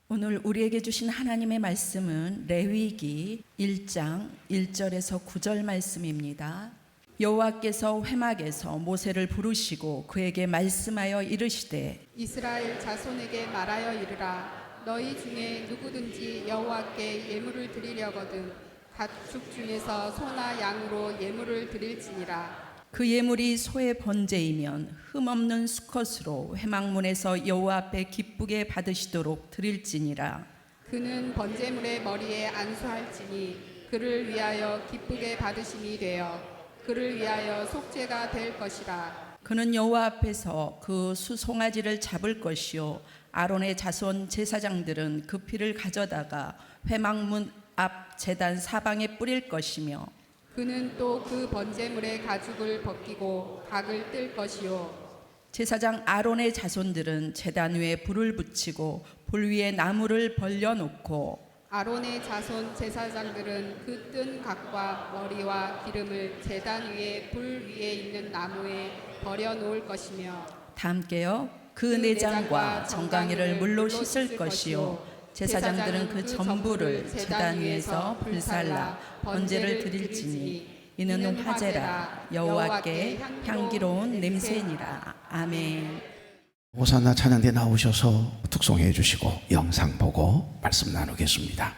오늘 우리에게 주신 하나님의 말씀은 레위기 1장 1절에서 9절 말씀입니다. 여호와께서 회막에서 모세를 부르시고 그에게 말씀하여 이르시되 이스라엘 자손에게 말하여 이르라. 너희 중에 누구든지 여호와께 예물을 드리려거든 가축 중에서 소나 양으로 예물을 드릴지니라. 그 예물이 소의 번제이면 흠없는 수컷으로 회막문에서 여호와 앞에 기쁘게 받으시도록 드릴지니라. 그는 번제물의 머리에 안수할지니 그를 위하여 기쁘게 받으심이 되어 그를 위하여 속죄가 될 것이라. 그는 여호와 앞에서 그 수송아지를 잡을 것이요 아론의 자손 제사장들은 그 피를 가져다가 회막문 앞 제단 사방에 뿌릴 것이며 그는 또 그 번제물의 가죽을 벗기고 각을 뜰 것이요 제사장 아론의 자손들은 제단 위에 불을 붙이고 불 위에 나무를 벌려놓고 아론의 자손 제사장들은 그 뜬 각과 머리와 기름을 제단 위에 불 위에 있는 나무에 버려 놓을 것이며 다 함께요. 그 내장과 정강이를 물로 씻을 것이요 제사장들은 그 전부를 제단 위에서 불살라 번제를 드릴지니 이는 화제라 여호와께 향기로운 냄새니라. 아멘. 호산나 찬양대 나오셔서 특송해 주시고 영상 보고 말씀 나누겠습니다.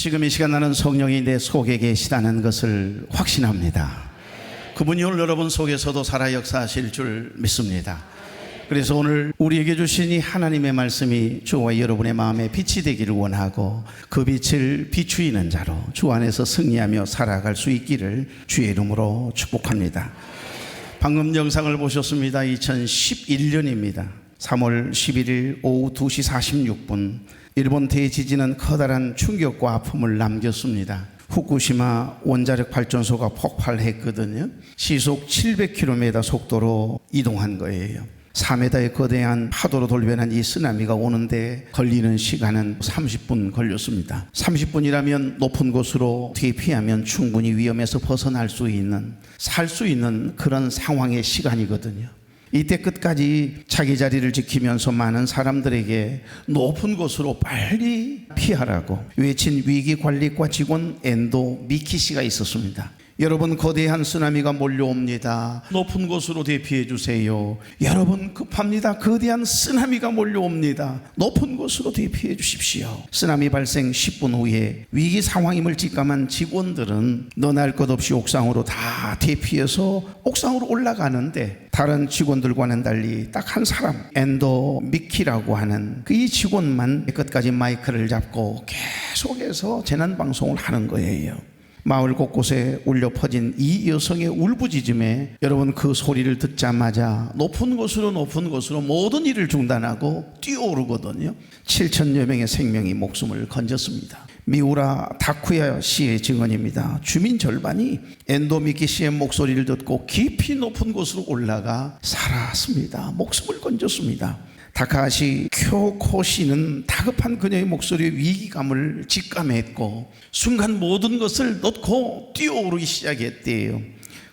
지금 이 시간 나는 성령이 내 속에 계시다는 것을 확신합니다. 그분이 오늘 여러분 속에서도 살아 역사하실 줄 믿습니다. 그래서 오늘 우리에게 주신 이 하나님의 말씀이 저와 여러분의 마음에 빛이 되기를 원하고 그 빛을 비추이는 자로 주 안에서 승리하며 살아갈 수 있기를 주의 이름으로 축복합니다. 방금 영상을 보셨습니다. 2011년입니다. 3월 11일 오후 2시 46분 일본 대지진은 커다란 충격과 아픔을 남겼습니다. 후쿠시마 원자력 발전소가 폭발했거든요. 시속 700km 속도로 이동한 거예요. 4m의 거대한 파도로 돌변한 이 쓰나미가 오는데 걸리는 시간은 30분 걸렸습니다. 30분이라면 높은 곳으로 대피하면 충분히 위험에서 벗어날 수 있는, 살 수 있는 그런 상황의 시간이거든요. 이때 끝까지 자기 자리를 지키면서 많은 사람들에게 높은 곳으로 빨리 피하라고 외친 위기관리과 직원 엔도 미키 씨가 있었습니다. 여러분, 거대한 쓰나미가 몰려옵니다. 높은 곳으로 대피해 주세요. 여러분, 급합니다. 거대한 쓰나미가 몰려옵니다. 높은 곳으로 대피해 주십시오. 쓰나미 발생 10분 후에 위기 상황임을 직감한 직원들은 너날 것 없이 옥상으로 다 대피해서 옥상으로 올라가는데 다른 직원들과는 달리 딱 한 사람, 엔도 미키라고 하는 그 이 직원만 끝까지 마이크를 잡고 계속해서 재난방송을 하는 거예요. 마을 곳곳에 울려 퍼진 이 여성의 울부짖음에 여러분, 그 소리를 듣자마자 높은 곳으로 모든 일을 중단하고 뛰어오르거든요. 7천여 명의 생명이 목숨을 건졌습니다. 미우라 다쿠야 씨의 증언입니다. 주민 절반이 엔도미키 씨의 목소리를 듣고 깊이 높은 곳으로 올라가 살았습니다. 목숨을 건졌습니다. 다카시 쿄코 씨는 다급한 그녀의 목소리에 위기감을 직감했고 순간 모든 것을 놓고 뛰어오르기 시작했대요.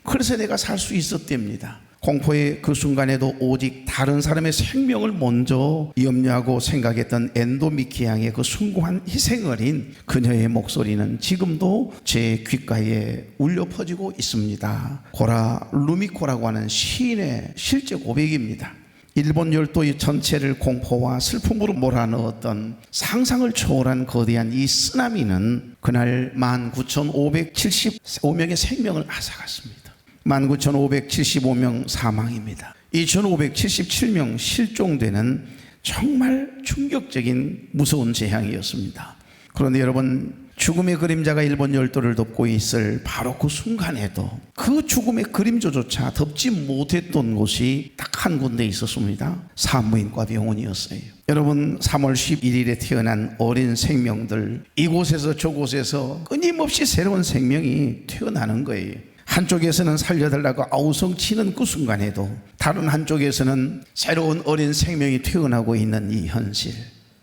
그래서 내가 살 수 있었답니다. 공포의 그 순간에도 오직 다른 사람의 생명을 먼저 염려하고 생각했던 엔도미키 양의 그 숭고한 희생 어린 그녀의 목소리는 지금도 제 귓가에 울려 퍼지고 있습니다. 고라 루미코라고 하는 시인의 실제 고백입니다. 일본 열도의 전체를 공포와 슬픔으로 몰아넣었던 상상을 초월한 거대한 이 쓰나미는 그날 19,575명의 생명을 앗아갔습니다. 19,575명 사망입니다. 2,577명 실종되는 정말 충격적인 무서운 재앙이었습니다. 그런데 여러분, 죽음의 그림자가 일본 열도를 덮고 있을 바로 그 순간에도 그 죽음의 그림자조차 덮지 못했던 곳이 딱 한 군데 있었습니다. 산부인과 병원이었어요. 여러분, 3월 11일에 태어난 어린 생명들, 이곳에서 저곳에서 끊임없이 새로운 생명이 태어나는 거예요. 한쪽에서는 살려달라고 아우성치는 그 순간에도 다른 한쪽에서는 새로운 어린 생명이 태어나고 있는 이 현실,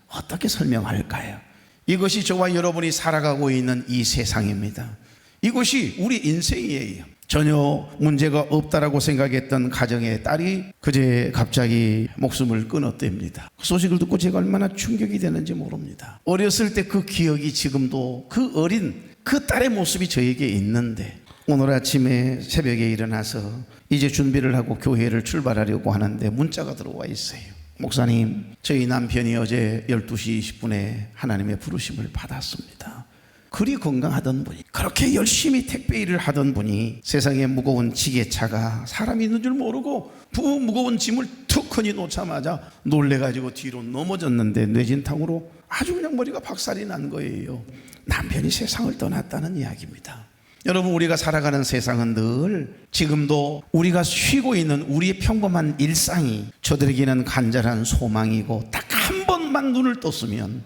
어떻게 설명할까요? 이것이 저와 여러분이 살아가고 있는 이 세상입니다. 이것이 우리 인생이에요. 전혀 문제가 없다라고 생각했던 가정의 딸이 그제 갑자기 목숨을 끊었답니다. 그 소식을 듣고 제가 얼마나 충격이 되는지 모릅니다. 어렸을 때 그 기억이 지금도 그 어린 그 딸의 모습이 저에게 있는데, 오늘 아침에 새벽에 일어나서 이제 준비를 하고 교회를 출발하려고 하는데 문자가 들어와 있어요. 목사님, 저희 남편이 어제 12시 20분에 하나님의 부르심을 받았습니다. 그리 건강하던 분이, 그렇게 열심히 택배 일을 하던 분이 세상에 무거운 지게차가 사람이 있는 줄 모르고 무거운 짐을 툭하니 놓자마자 놀래가지고 뒤로 넘어졌는데 뇌진탕으로 아주 그냥 머리가 박살이 난 거예요. 남편이 세상을 떠났다는 이야기입니다. 여러분, 우리가 살아가는 세상은 늘 지금도 우리가 쉬고 있는 우리의 평범한 일상이 저들에게는 간절한 소망이고, 딱 한 번만 눈을 떴으면,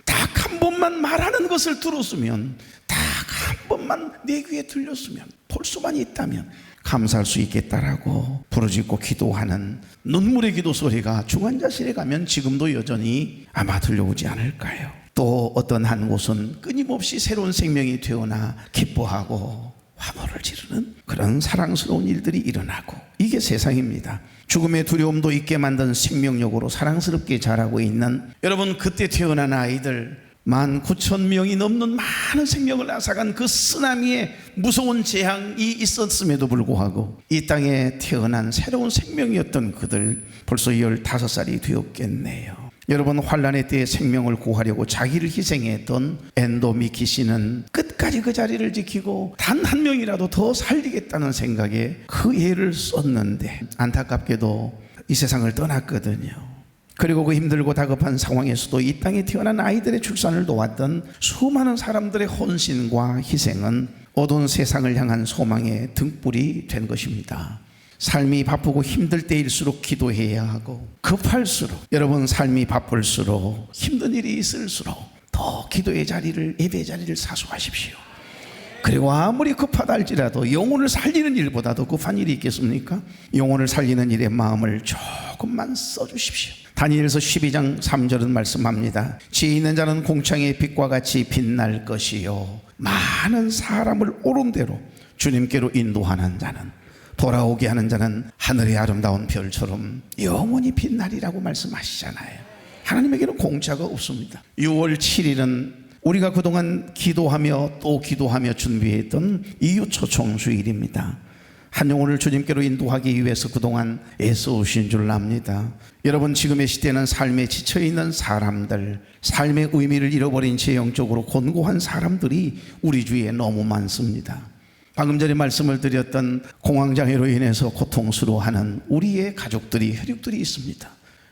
딱 한 번만 말하는 것을 들었으면, 딱 한 번만 내 귀에 들렸으면, 볼 수만 있다면 감사할 수 있겠다라고 부르짖고 기도하는 눈물의 기도 소리가 중환자실에 가면 지금도 여전히 아마 들려오지 않을까요? 또 어떤 한 곳은 끊임없이 새로운 생명이 되어나 기뻐하고 화보를 지르는 그런 사랑스러운 일들이 일어나고, 이게 세상입니다. 죽음의 두려움도 있게 만든 생명력으로 사랑스럽게 자라고 있는 여러분, 그때 태어난 아이들 19,000명이 넘는 많은 생명을 앗아간 그 쓰나미의 무서운 재앙이 있었음에도 불구하고 이 땅에 태어난 새로운 생명이었던 그들, 벌써 15살이 되었겠네요. 여러분, 환란의 때에 생명을 구하려고 자기를 희생했던 엔도미키 씨는 끝까지 그 자리를 지키고 단 한 명이라도 더 살리겠다는 생각에 그 애를 썼는데 안타깝게도 이 세상을 떠났거든요. 그리고 그 힘들고 다급한 상황에서도 이 땅에 태어난 아이들의 출산을 도왔던 수많은 사람들의 헌신과 희생은 어두운 세상을 향한 소망의 등불이 된 것입니다. 삶이 바쁘고 힘들 때일수록 기도해야 하고, 급할수록, 여러분 삶이 바쁠수록 힘든 일이 있을수록 더 기도의 자리를, 예배의 자리를 사수하십시오. 그리고 아무리 급하다 할지라도 영혼을 살리는 일보다도 급한 일이 있겠습니까? 영혼을 살리는 일에 마음을 조금만 써주십시오. 다니엘서 12장 3절은 말씀합니다. 지혜 있는 자는 공창의 빛과 같이 빛날 것이요, 많은 사람을 옳은 대로 주님께로 인도하는 자는, 돌아오게 하는 자는 하늘의 아름다운 별처럼 영원히 빛나리라고 말씀하시잖아요. 하나님에게는 공짜가 없습니다. 6월 7일은 우리가 그동안 기도하며 또 기도하며 준비했던 이웃초청주일입니다. 한 영혼을 주님께로 인도하기 위해서 그동안 애써오신 줄 압니다. 여러분, 지금의 시대는 삶에 지쳐있는 사람들, 삶의 의미를 잃어버린 제 영적으로 곤고한 사람들이 우리 주위에 너무 많습니다. 방금 전에 말씀을 드렸던 공황장애로 인해서 고통스러워하는 우리의 가족들이, 혈육들이 있습니다.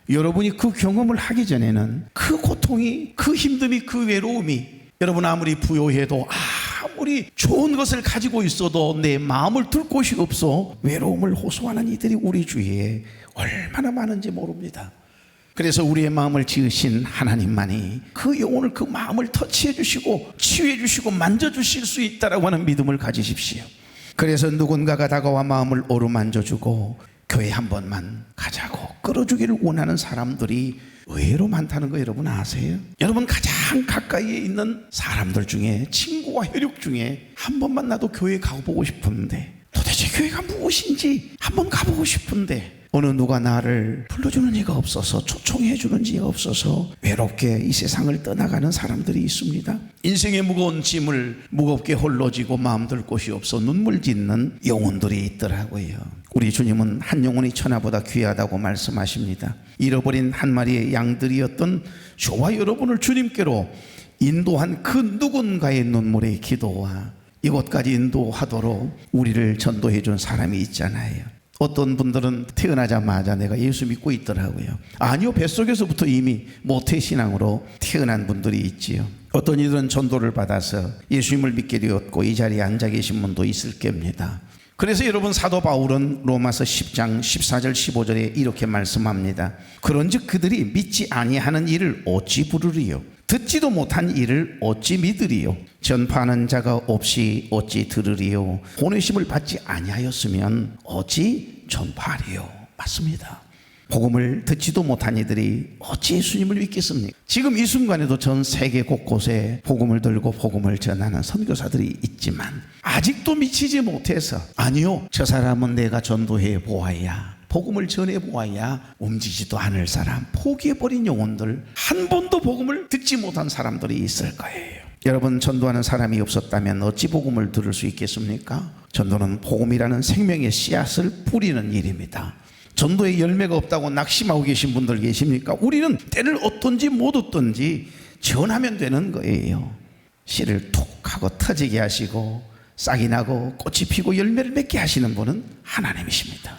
여러분이 그 경험을 하기 전에는 그 고통이, 그 힘듦이, 그 외로움이, 여러분 아무리 부유해도, 아무리 좋은 것을 가지고 있어도 내 마음을 둘 곳이 없어 외로움을 호소하는 이들이 우리 주위에 얼마나 많은지 모릅니다. 그래서 우리의 마음을 지으신 하나님만이 그 영혼을, 그 마음을 터치해 주시고 치유해 주시고 만져주실 수 있다라고 하는 믿음을 가지십시오. 그래서 누군가가 다가와 마음을 어루만져 주고 교회 한 번만 가자고 끌어주기를 원하는 사람들이 의외로 많다는 거 여러분 아세요? 여러분, 가장 가까이에 있는 사람들 중에, 친구와 혈육 중에 한 번만 나도 교회 가보고 싶은데, 도대체 교회가 무엇인지 한번 가보고 싶은데 어느 누가 나를 불러주는 이가 없어서, 초청해 주는 이가 없어서 외롭게 이 세상을 떠나가는 사람들이 있습니다. 인생의 무거운 짐을 무겁게 홀로 지고 마음 둘 곳이 없어 눈물 짓는 영혼들이 있더라고요. 우리 주님은 한 영혼이 천하보다 귀하다고 말씀하십니다. 잃어버린 한 마리의 양들이었던 저와 여러분을 주님께로 인도한 그 누군가의 눈물의 기도와 이곳까지 인도하도록 우리를 전도해 준 사람이 있잖아요. 어떤 분들은 태어나자마자 내가 예수 믿고 있더라고요. 아니요, 뱃속에서부터 이미 모태신앙으로 태어난 분들이 있지요. 어떤 이들은 전도를 받아서 예수님을 믿게 되었고 이 자리에 앉아 계신 분도 있을 겁니다. 그래서 여러분, 사도 바울은 로마서 10장 14절 15절에 이렇게 말씀합니다. 그런즉 그들이 믿지 아니하는 일을 어찌 부르리요? 듣지도 못한 일을 어찌 믿으리요? 전파하는 자가 없이 어찌 들으리요? 보내심을 받지 아니하였으면 어찌 전파하리요? 맞습니다. 복음을 듣지도 못한 이들이 어찌 예수님을 믿겠습니까? 지금 이 순간에도 전 세계 곳곳에 복음을 들고 복음을 전하는 선교사들이 있지만 아직도 미치지 못해서, 아니요, 저 사람은 내가 전도해 보아야, 복음을 전해 보아야 움직이지도 않을 사람, 포기해버린 영혼들, 한 번도 복음을 듣지 못한 사람들이 있을 거예요. 여러분, 전도하는 사람이 없었다면 어찌 복음을 들을 수 있겠습니까? 전도는 복음이라는 생명의 씨앗을 뿌리는 일입니다. 전도에 열매가 없다고 낙심하고 계신 분들 계십니까? 우리는 때를 얻든지 못 얻든지 전하면 되는 거예요. 씨를 툭 하고 터지게 하시고 싹이 나고 꽃이 피고 열매를 맺게 하시는 분은 하나님이십니다.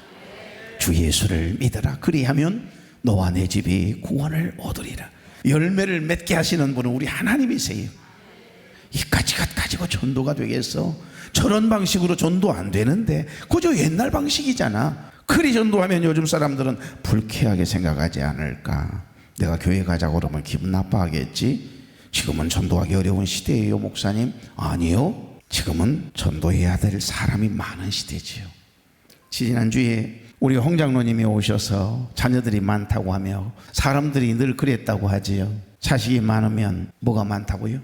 주 예수를 믿어라, 그리하면 너와 내 집이 구원을 얻으리라. 열매를 맺게 하시는 분은 우리 하나님이세요. 이까지 것 가지고 전도가 되겠어? 저런 방식으로 전도 안 되는데, 그저 옛날 방식이잖아. 그리 전도하면 요즘 사람들은 불쾌하게 생각하지 않을까? 내가 교회 가자고 그러면 기분 나빠하겠지? 지금은 전도하기 어려운 시대예요, 목사님. 아니요, 지금은 전도해야 될 사람이 많은 시대지요. 지난주에 우리 홍 장로님이 오셔서 자녀들이 많다고 하며 사람들이 늘 그랬다고 하지요. 자식이 많으면 뭐가 많다고요?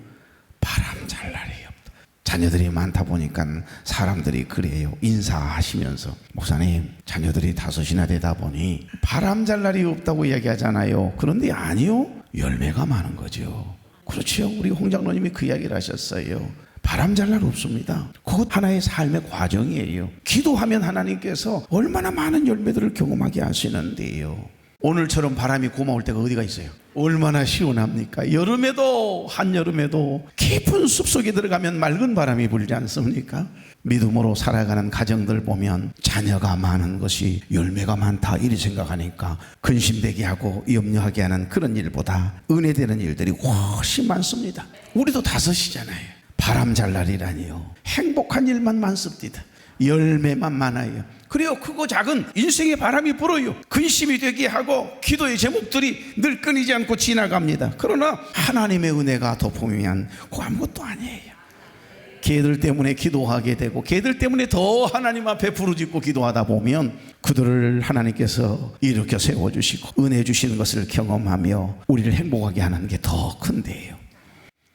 바람 잘 날이 없다. 자녀들이 많다 보니까 사람들이 그래요. 인사하시면서, 목사님 자녀들이 5이나 되다 보니 바람 잘 날이 없다고 이야기하잖아요. 그런데 아니요, 열매가 많은 거죠. 그렇죠. 우리 홍 장로님이 그 이야기를 하셨어요. 바람 잘 날 없습니다. 그것 하나의 삶의 과정이에요. 기도하면 하나님께서 얼마나 많은 열매들을 경험하게 하시는데요. 오늘처럼 바람이 고마울 때가 어디가 있어요? 얼마나 시원합니까? 여름에도 한여름에도 깊은 숲속에 들어가면 맑은 바람이 불지 않습니까? 믿음으로 살아가는 가정들 보면 자녀가 많은 것이 열매가 많다 이리 생각하니까 근심되게 하고 염려하게 하는 그런 일보다 은혜되는 일들이 훨씬 많습니다. 우리도 5이잖아요. 바람 잘 날이라니요. 행복한 일만 많습니다. 열매만 많아요. 그래요. 크고 작은 인생의 바람이 불어요. 근심이 되게 하고 기도의 제목들이 늘 끊이지 않고 지나갑니다. 그러나 하나님의 은혜가 덮으면 그거 아무것도 아니에요. 걔들 때문에 기도하게 되고 걔들 때문에 더 하나님 앞에 부르짖고 기도하다 보면 그들을 하나님께서 일으켜 세워주시고 은혜 주시는 것을 경험하며 우리를 행복하게 하는 게 더 큰데요.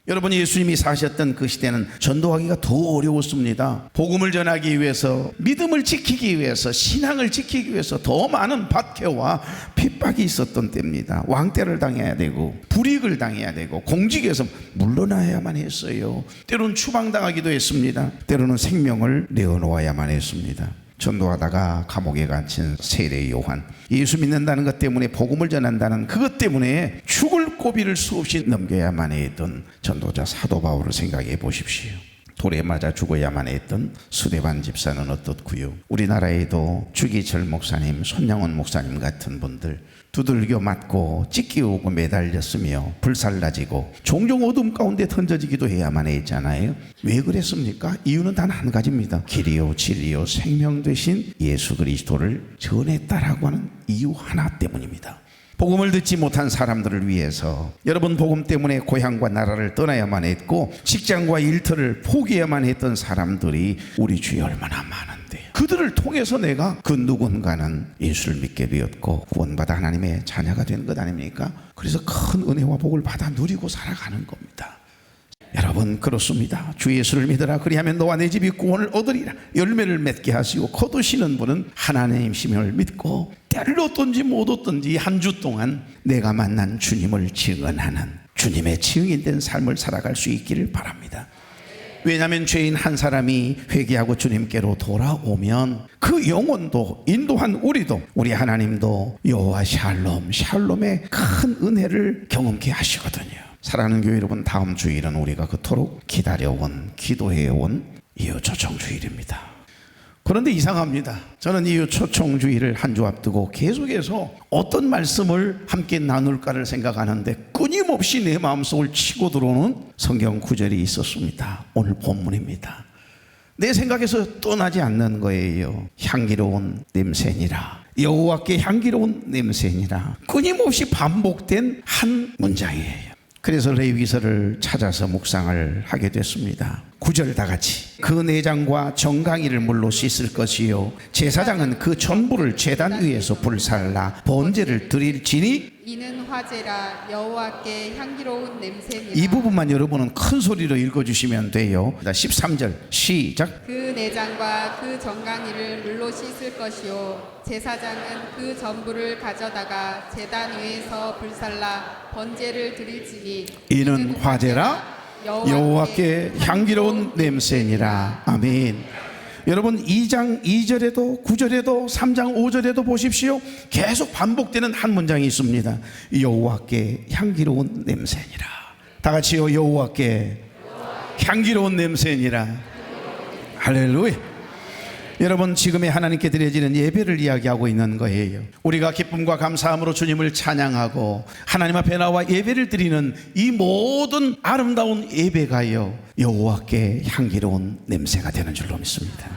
여러분, 예수님이 사셨던 그 시대는 전도하기가 더 어려웠습니다. 복음을 전하기 위해서, 믿음을 지키기 위해서, 신앙을 지키기 위해서 더 많은 박해와 핍박이 있었던 때입니다. 왕때를 당해야 되고 불이익을 당해야 되고 공직에서 물러나야만 했어요. 때로는 추방당하기도 했습니다. 때로는 생명을 내어놓아야만 했습니다. 전도하다가 감옥에 갇힌 세례 요한, 예수 믿는다는 것 때문에 복음을 전한다는 그것 때문에 죽을 고비를 수없이 넘겨야만 했던 전도자 사도 바울을 생각해 보십시오. 돌에 맞아 죽어야만 했던 수레반 집사는 어떻고요? 우리나라에도 주기철 목사님, 손양원 목사님 같은 분들 두들겨 맞고 찢기우고 매달렸으며 불살라지고 종종 어둠 가운데 던져지기도 해야만 했잖아요. 왜 그랬습니까? 이유는 단 한 가지입니다. 길이요 진리요 생명 되신 예수 그리스도를 전했다라고 하는 이유 하나 때문입니다. 복음을 듣지 못한 사람들을 위해서 여러분, 복음 때문에 고향과 나라를 떠나야만 했고 직장과 일터를 포기해야만 했던 사람들이 우리 주위에 얼마나 많은데, 그들을 통해서 내가 그 누군가는 예수를 믿게 되었고 구원받아 하나님의 자녀가 된 것 아닙니까? 그래서 큰 은혜와 복을 받아 누리고 살아가는 겁니다. 여러분, 그렇습니다. 주 예수를 믿으라. 그리하면 너와 내 집이 구원을 얻으리라. 열매를 맺게 하시고 거두시는 분은 하나님이심을 믿고 때를 얻든지 못 얻든지 한 주 동안 내가 만난 주님을 증언하는 주님의 증인된 삶을 살아갈 수 있기를 바랍니다. 왜냐하면 죄인 한 사람이 회개하고 주님께로 돌아오면 그 영혼도 인도한 우리도, 우리 하나님도 여호와 샬롬의 큰 은혜를 경험케 하시거든요. 사랑하는 교회 여러분, 다음 주일은 우리가 그토록 기다려온, 기도해온 이유 초청주일입니다. 그런데 이상합니다. 저는 이유 초청주일을 한 주 앞두고 계속해서 어떤 말씀을 함께 나눌까를 생각하는데 끊임없이 내 마음속을 치고 들어오는 성경 구절이 있었습니다. 오늘 본문입니다. 내 생각에서 떠나지 않는 거예요. 향기로운 냄새니라. 여호와께 향기로운 냄새니라. 끊임없이 반복된 한 문장이에요. 그래서 레위기서를 찾아서 묵상을 하게 됐습니다. 9절 다 같이. 그 내장과 정강이를 물로 씻을 것이요 제사장은 그 전부를 제단 위에서 불살라 번제를 드릴지니 이는 화제라 여호와께 향기로운 냄새니라. 이 부분만 여러분은 큰 소리로 읽어주시면 돼요. 13절 시작. 그 내장과 그 정강이를 물로 씻을 것이요 제사장은 그 전부를 가져다가 제단 위에서 불살라 번제를 드릴지니 이는 화제라 여호와께 향기로운 냄새니라. 아멘. 여러분, 2장 2절에도 9절에도 3장 5절에도 보십시오. 계속 반복되는 한 문장이 있습니다. 여호와께 향기로운 냄새니라. 다 같이요. 여호와께 향기로운 냄새니라. 할렐루야. 여러분, 지금의 하나님께 드려지는 예배를 이야기하고 있는 거예요. 우리가 기쁨과 감사함으로 주님을 찬양하고 하나님 앞에 나와 예배를 드리는 이 모든 아름다운 예배가요 여호와께 향기로운 냄새가 되는 줄로 믿습니다.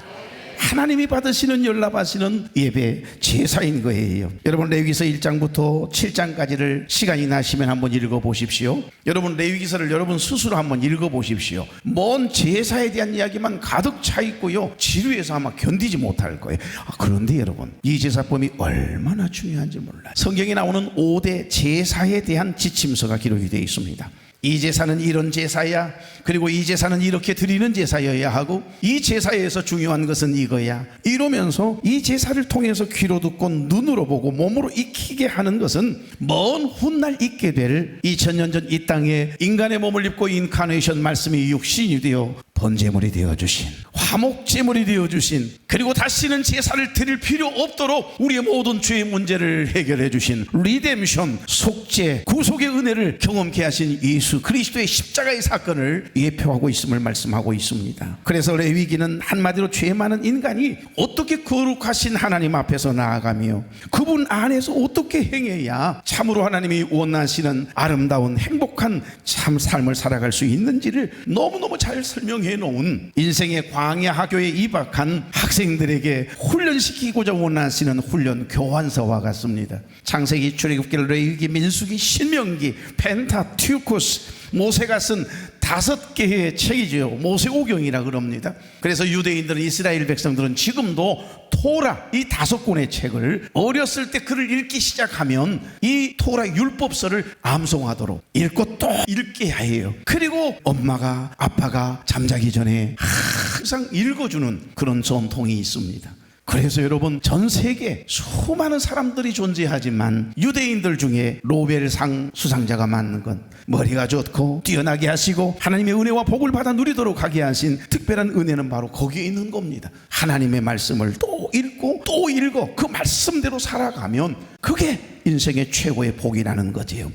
하나님이 받으시는, 연락하시는 예배, 제사인 거예요. 여러분, 레위기서 1장부터 7장까지를 시간이 나시면 한번 읽어보십시오. 여러분, 레위기서를 여러분 스스로 한번 읽어보십시오. 먼 제사에 대한 이야기만 가득 차 있고요 지루해서 아마 견디지 못할 거예요. 그런데 여러분, 이 제사법이 얼마나 중요한지 몰라요. 성경에 나오는 5대 제사에 대한 지침서가 기록이 되어 있습니다. 이 제사는 이런 제사야, 그리고 이 제사는 이렇게 드리는 제사여야 하고, 이 제사에서 중요한 것은 이거야, 이러면서 이 제사를 통해서 귀로 듣고 눈으로 보고 몸으로 익히게 하는 것은 먼 훗날 있게 될 2000년 전 이 땅에 인간의 몸을 입고 인카네이션 말씀이 육신이 되어 번제물이 되어주신, 화목제물이 되어주신, 그리고 다시는 제사를 드릴 필요 없도록 우리의 모든 죄의 문제를 해결해 주신 리뎀션, 속죄, 구속의 은혜를 경험케 하신 예수 그리스도의 십자가의 사건을 예표하고 있음을 말씀하고 있습니다. 그래서 레위기는 한마디로 죄 많은 인간이 어떻게 거룩하신 하나님 앞에서 나아가며 그분 안에서 어떻게 행해야 참으로 하나님이 원하시는 아름다운 행복한 참 삶을 살아갈 수 있는지를 너무너무 잘 설명해 놓은 인생의 광야 학교에 입학한 학생들에게 훈련시키고자 원하시는 훈련 교환서와 같습니다. 창세기, 출애굽기, 레위기, 민수기, 신명기, 펜타튜코스, 모세가 쓴 5개의 책이죠. 모세오경이라 그럽니다. 그래서 유대인들은, 이스라엘 백성들은 지금도 토라, 이 5권의 책을 어렸을 때 글을 읽기 시작하면 이 토라 율법서를 암송하도록 읽고 또 읽게 해요. 그리고 엄마가, 아빠가 잠자기 전에 항상 읽어주는 그런 전통이 있습니다. 그래서 여러분, 전 세계 수많은 사람들이 존재하지만 유대인들 중에 노벨상 수상자가 맞는 건 머리가 좋고 뛰어나게 하시고 하나님의 은혜와 복을 받아 누리도록 하게 하신 특별한 은혜는 바로 거기에 있는 겁니다. 하나님의 말씀을 또 읽고 또 읽어 그 말씀대로 살아가면 그게 인생의 최고의 복이라는 거지요.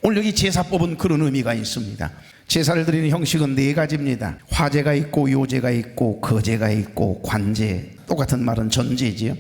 오늘 여기 제사법은 그런 의미가 있습니다. 제사를 드리는 형식은 4가지입니다. 화제가 있고 요제가 있고 거제가 있고 관제, 똑같은 말은 전제지요.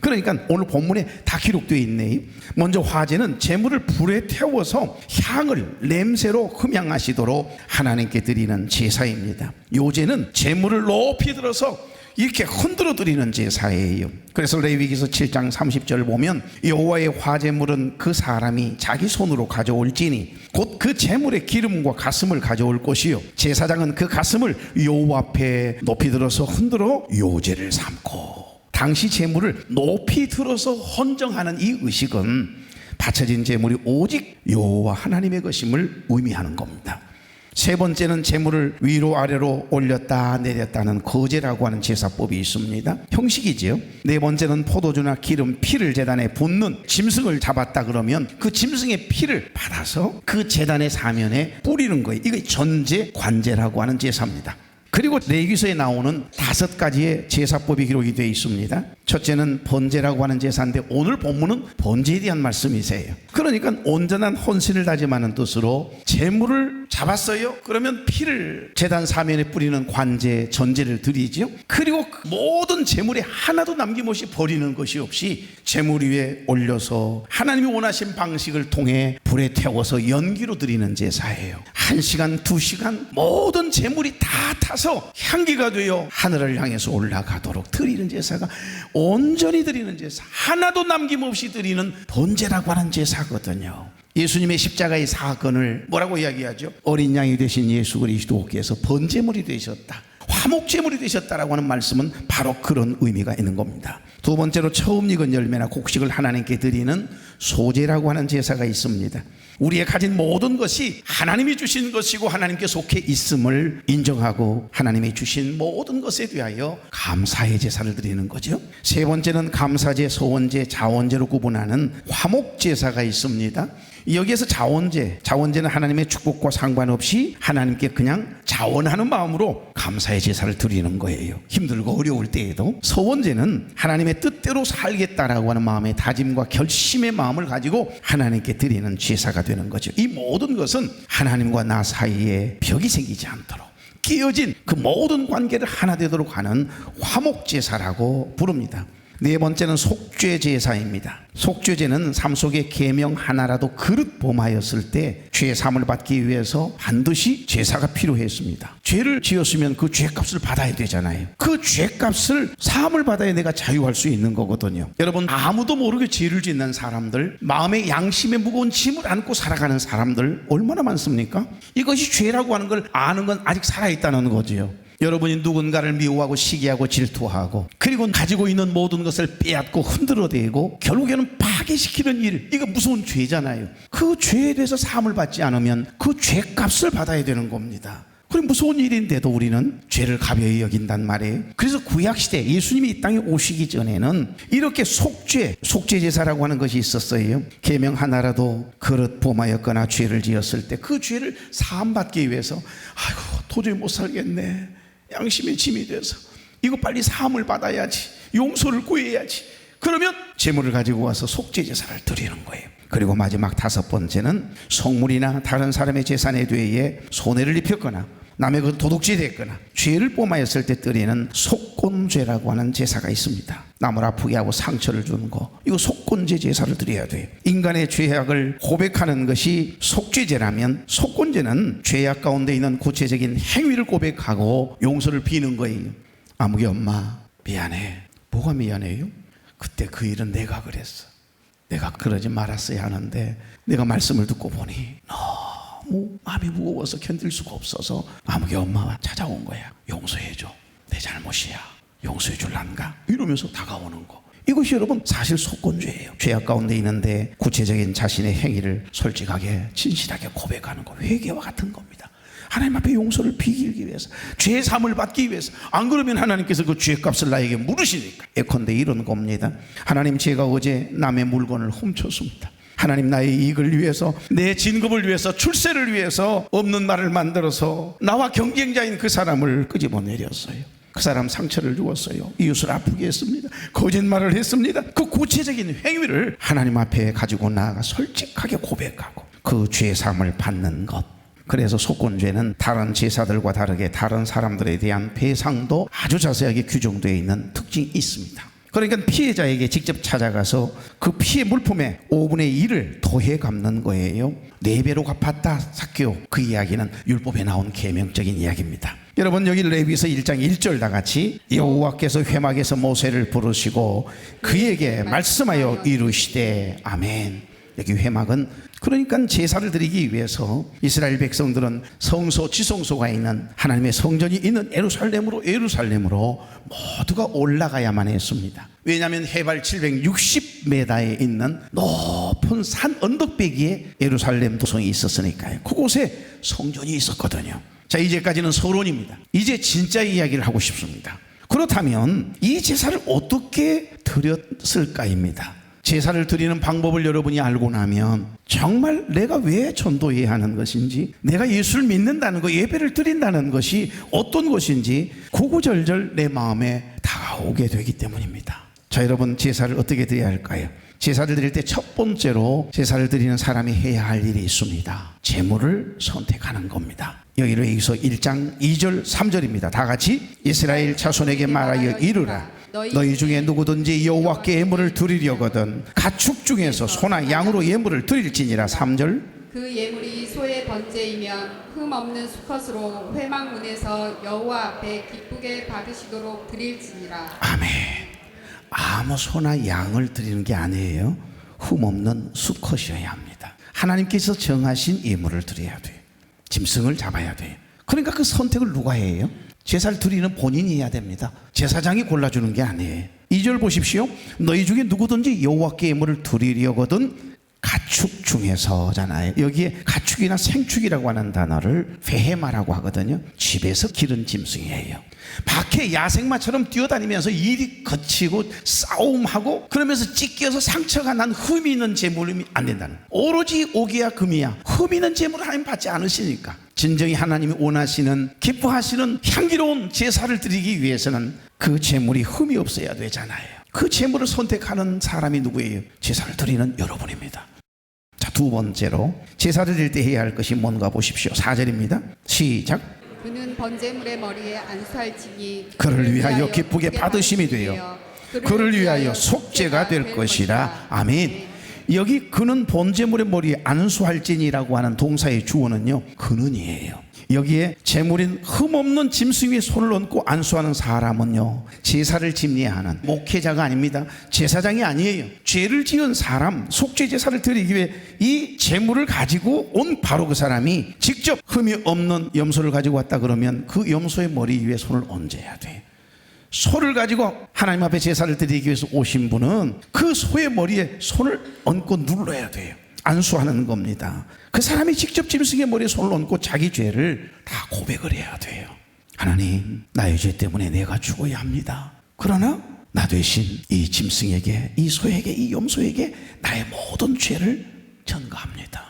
그러니까 오늘 본문에 다 기록되어 있네요. 먼저 화제는 제물을 불에 태워서 향을 냄새로 흠양하시도록 하나님께 드리는 제사입니다. 요제는 제물을 높이 들어서 이렇게 흔들어 드리는 제사예요. 그래서 레위기서 7장 30절 보면 여호와의 화제물은 그 사람이 자기 손으로 가져올지니 곧 그 제물의 기름과 가슴을 가져올 것이요 제사장은 그 가슴을 여호와 앞에 높이 들어서 흔들어 요제를 삼고. 당시 제물을 높이 들어서 헌정하는 이 의식은 바쳐진 제물이 오직 여호와 하나님의 것임을 의미하는 겁니다. 세 번째는 제물을 위로 아래로 올렸다 내렸다는 거제라고 하는 제사법이 있습니다. 형식이지요. 네 번째는 포도주나 기름, 피를 제단에 붓는 짐승을 잡았다 그러면 그 짐승의 피를 받아서 그 제단의 사면에 뿌리는 거예요. 이게 전제, 관제라고 하는 제사입니다. 그리고 레위기서에 나오는 5가지의 제사법이 기록이 되어 있습니다. 첫째는 번제라고 하는 제사인데 오늘 본문은 번제에 대한 말씀이세요. 그러니까 온전한 헌신을 다짐하는 뜻으로 제물을 잡았어요. 그러면 피를 제단 사면에 뿌리는 관제, 전제를 드리죠. 그리고 모든 제물에 하나도 남김없이 버리는 것이 없이 제물 위에 올려서 하나님이 원하신 방식을 통해 불에 태워서 연기로 드리는 제사예요. 1시간, 2시간 모든 제물이 다 타서 향기가 되어 하늘을 향해서 올라가도록 드리는 제사가 온전히 드리는 제사, 하나도 남김없이 드리는 번제라고 하는 제사거든요. 예수님의 십자가의 사건을 뭐라고 이야기하죠? 어린 양이 되신 예수 그리스도께서 번제물이 되셨다, 화목제물이 되셨다라고 하는 말씀은 바로 그런 의미가 있는 겁니다. 두 번째로 처음 익은 열매나 곡식을 하나님께 드리는 소제라고 하는 제사가 있습니다. 우리의 가진 모든 것이 하나님이 주신 것이고 하나님께 속해 있음을 인정하고 하나님이 주신 모든 것에 대하여 감사의 제사를 드리는 거죠. 세 번째는 감사제, 서원제, 자원제로 구분하는 화목제사가 있습니다. 여기에서 자원제는 하나님의 축복과 상관없이 하나님께 그냥 자원하는 마음으로 감사의 제사를 드리는 거예요. 힘들고 어려울 때에도. 서원제는 하나님의 뜻대로 살겠다라고 하는 마음의 다짐과 결심의 마음을 가지고 하나님께 드리는 제사가 되는 거죠. 이 모든 것은 하나님과 나 사이에 벽이 생기지 않도록 끼어진 그 모든 관계를 하나 되도록 하는 화목제사라고 부릅니다. 네 번째는 속죄제사입니다. 속죄제는 삶 속에 계명 하나라도 그릇 범하였을 때 죄 사함을 받기 위해서 반드시 제사가 필요했습니다. 죄를 지었으면 그 죄값을 받아야 되잖아요. 그 죄값을 사함을 받아야 내가 자유할 수 있는 거거든요. 여러분, 아무도 모르게 죄를 짓는 사람들, 마음의 양심에 무거운 짐을 안고 살아가는 사람들 얼마나 많습니까? 이것이 죄라고 하는 걸 아는 건 아직 살아있다는 거지요. 여러분이 누군가를 미워하고 시기하고 질투하고 그리고 가지고 있는 모든 것을 빼앗고 흔들어대고 결국에는 파괴시키는 일, 이거 무서운 죄잖아요. 그 죄에 대해서 사함을 받지 않으면 그 죄값을 받아야 되는 겁니다. 그럼 무서운 일인데도 우리는 죄를 가벼이 여긴단 말이에요. 그래서 구약시대 예수님이 이 땅에 오시기 전에는 이렇게 속죄제사라고 하는 것이 있었어요. 계명 하나라도 그릇 범하였거나 죄를 지었을 때 그 죄를 사함받기 위해서 아이고 도저히 못 살겠네, 양심의 짐이 돼서 이거 빨리 사함을 받아야지, 용서를 구해야지. 그러면 제물을 가지고 와서 속죄 제사를 드리는 거예요. 그리고 마지막 5번째는 속물이나 다른 사람의 재산에 대해 손해를 입혔거나 남의 그 도둑질이 됐거나 죄를 뽀마였을 때 드리는 속건죄라고 하는 제사가 있습니다. 남을 아프게 하고 상처를 주는 거, 이거 속건죄 제사를 드려야 돼요. 인간의 죄악을 고백하는 것이 속죄제라면, 속건죄는 죄악 가운데 있는 구체적인 행위를 고백하고 용서를 비는 거예요. 아무개 엄마 미안해. 뭐가 미안해요? 그때 그 일은 내가 그랬어. 내가 그러지 말았어야 하는데 내가 말씀을 듣고 보니 너무 마음이 무거워서 견딜 수가 없어서 아무개 엄마가 찾아온 거야. 용서해줘. 내 잘못이야. 용서해 줄란가? 이러면서 다가오는 거. 이것이 여러분 사실 속건죄예요. 죄악 가운데 있는데 구체적인 자신의 행위를 솔직하게 진실하게 고백하는 거, 회개와 같은 겁니다. 하나님 앞에 용서를 비기기 위해서, 죄 사함을 받기 위해서. 안 그러면 하나님께서 그 죄값을 나에게 물으시니까. 예컨대 이런 겁니다. 하나님, 제가 어제 남의 물건을 훔쳤습니다. 하나님, 나의 이익을 위해서, 내 진급을 위해서, 출세를 위해서 없는 말을 만들어서 나와 경쟁자인 그 사람을 끄집어내렸어요. 그 사람 상처를 주었어요. 이웃을 아프게 했습니다. 거짓말을 했습니다. 그 구체적인 행위를 하나님 앞에 가지고 나아가 솔직하게 고백하고 그 죄 사함을 받는 것. 그래서 속건죄는 다른 제사들과 다르게 다른 사람들에 대한 배상도 아주 자세하게 규정되어 있는 특징이 있습니다. 그러니까 피해자에게 직접 찾아가서 그 피해 물품의 5분의 1을 더해 갚는 거예요. 4배로 갚았다 삭개오. 그 이야기는 율법에 나온 계명적인 이야기입니다. 여러분, 여기 레위기서 1장 1절 다 같이, 여호와께서 회막에서 모세를 부르시고 그에게 말씀하여 이르시되. 아멘. 여기 회막은 그러니까 제사를 드리기 위해서 이스라엘 백성들은 성소, 지성소가 있는 하나님의 성전이 있는 예루살렘으로 모두가 올라가야만 했습니다. 왜냐하면 해발 760m에 있는 높은 산 언덕배기에 예루살렘 도성이 있었으니까요. 그곳에 성전이 있었거든요. 자, 이제까지는 서론입니다. 이제 진짜 이야기를 하고 싶습니다. 그렇다면 이 제사를 어떻게 드렸을까입니다. 제사를 드리는 방법을 여러분이 알고 나면 정말 내가 왜 전도해야 하는 것인지, 내가 예수를 믿는다는 것, 예배를 드린다는 것이 어떤 것인지 구구절절 내 마음에 다가오게 되기 때문입니다. 자, 여러분, 제사를 어떻게 드려야 할까요? 제사를 드릴 때 첫 번째로 제사를 드리는 사람이 해야 할 일이 있습니다. 제물을 선택하는 겁니다. 여기로 여기서 1장 2절 3절입니다. 다 같이, 이스라엘 자손에게 말하여 이르라. 너희 중에 누구든지 여호와께 예물을 드리려거든 가축 중에서 소나 양으로 예물을 드릴지니라. 3절, 그 예물이 소의 번제이면 흠 없는 수컷으로 회막문에서 여호와 앞에 기쁘게 받으시도록 드릴지니라. 아멘. 아무 소나 양을 드리는 게 아니에요. 흠 없는 수컷이어야 합니다. 하나님께서 정하신 예물을 드려야 돼요. 짐승을 잡아야 돼요. 그러니까 그 선택을 누가 해요? 제사를 드리는 본인이 해야 됩니다. 제사장이 골라주는 게 아니에요. 2절 보십시오. 너희 중에 누구든지 여호와께 예물을 드리려거든 가축 중에서잖아요. 여기에 가축이나 생축이라고 하는 단어를 베헤마라고 하거든요. 집에서 기른 짐승이에요. 밖에 야생마처럼 뛰어다니면서 일이 거치고 싸움하고 그러면서 찢겨서 상처가 난 흠이 있는 제물이 안 된다는, 오로지 오기야 금이야 흠 있는 제물을 하나님 받지 않으시니까. 진정히 하나님이 원하시는, 기뻐하시는 향기로운 제사를 드리기 위해서는 그 제물이 흠이 없어야 되잖아요. 그 제물을 선택하는 사람이 누구예요? 제사를 드리는 여러분입니다. 자, 두 번째로 제사를 드릴 때 해야 할 것이 뭔가 보십시오. 4절입니다. 시작. 그는 번제물의 머리에 안수할지니 그를 위하여 기쁘게 받으심이 되어 그를 위하여 속죄가 될 것이라. 아멘. 여기 그는 번제물의 머리에 안수할지니라고 하는 동사의 주어는요, 그는이에요. 여기에 제물인 흠없는 짐승 위에 손을 얹고 안수하는 사람은요, 제사를 집례해야 하는 목회자가 아닙니다. 제사장이 아니에요. 죄를 지은 사람, 속죄 제사를 드리기 위해 이 제물을 가지고 온 바로 그 사람이 직접 흠이 없는 염소를 가지고 왔다 그러면 그 염소의 머리 위에 손을 얹어야 돼요. 소를 가지고 하나님 앞에 제사를 드리기 위해서 오신 분은 그 소의 머리에 손을 얹고 눌러야 돼요. 안수하는 겁니다. 그 사람이 직접 짐승의 머리에 손을 얹고 자기 죄를 다 고백을 해야 돼요. 하나님, 나의 죄 때문에 내가 죽어야 합니다. 그러나 나 대신 이 짐승에게, 이 소에게, 이 염소에게 나의 모든 죄를 전가합니다.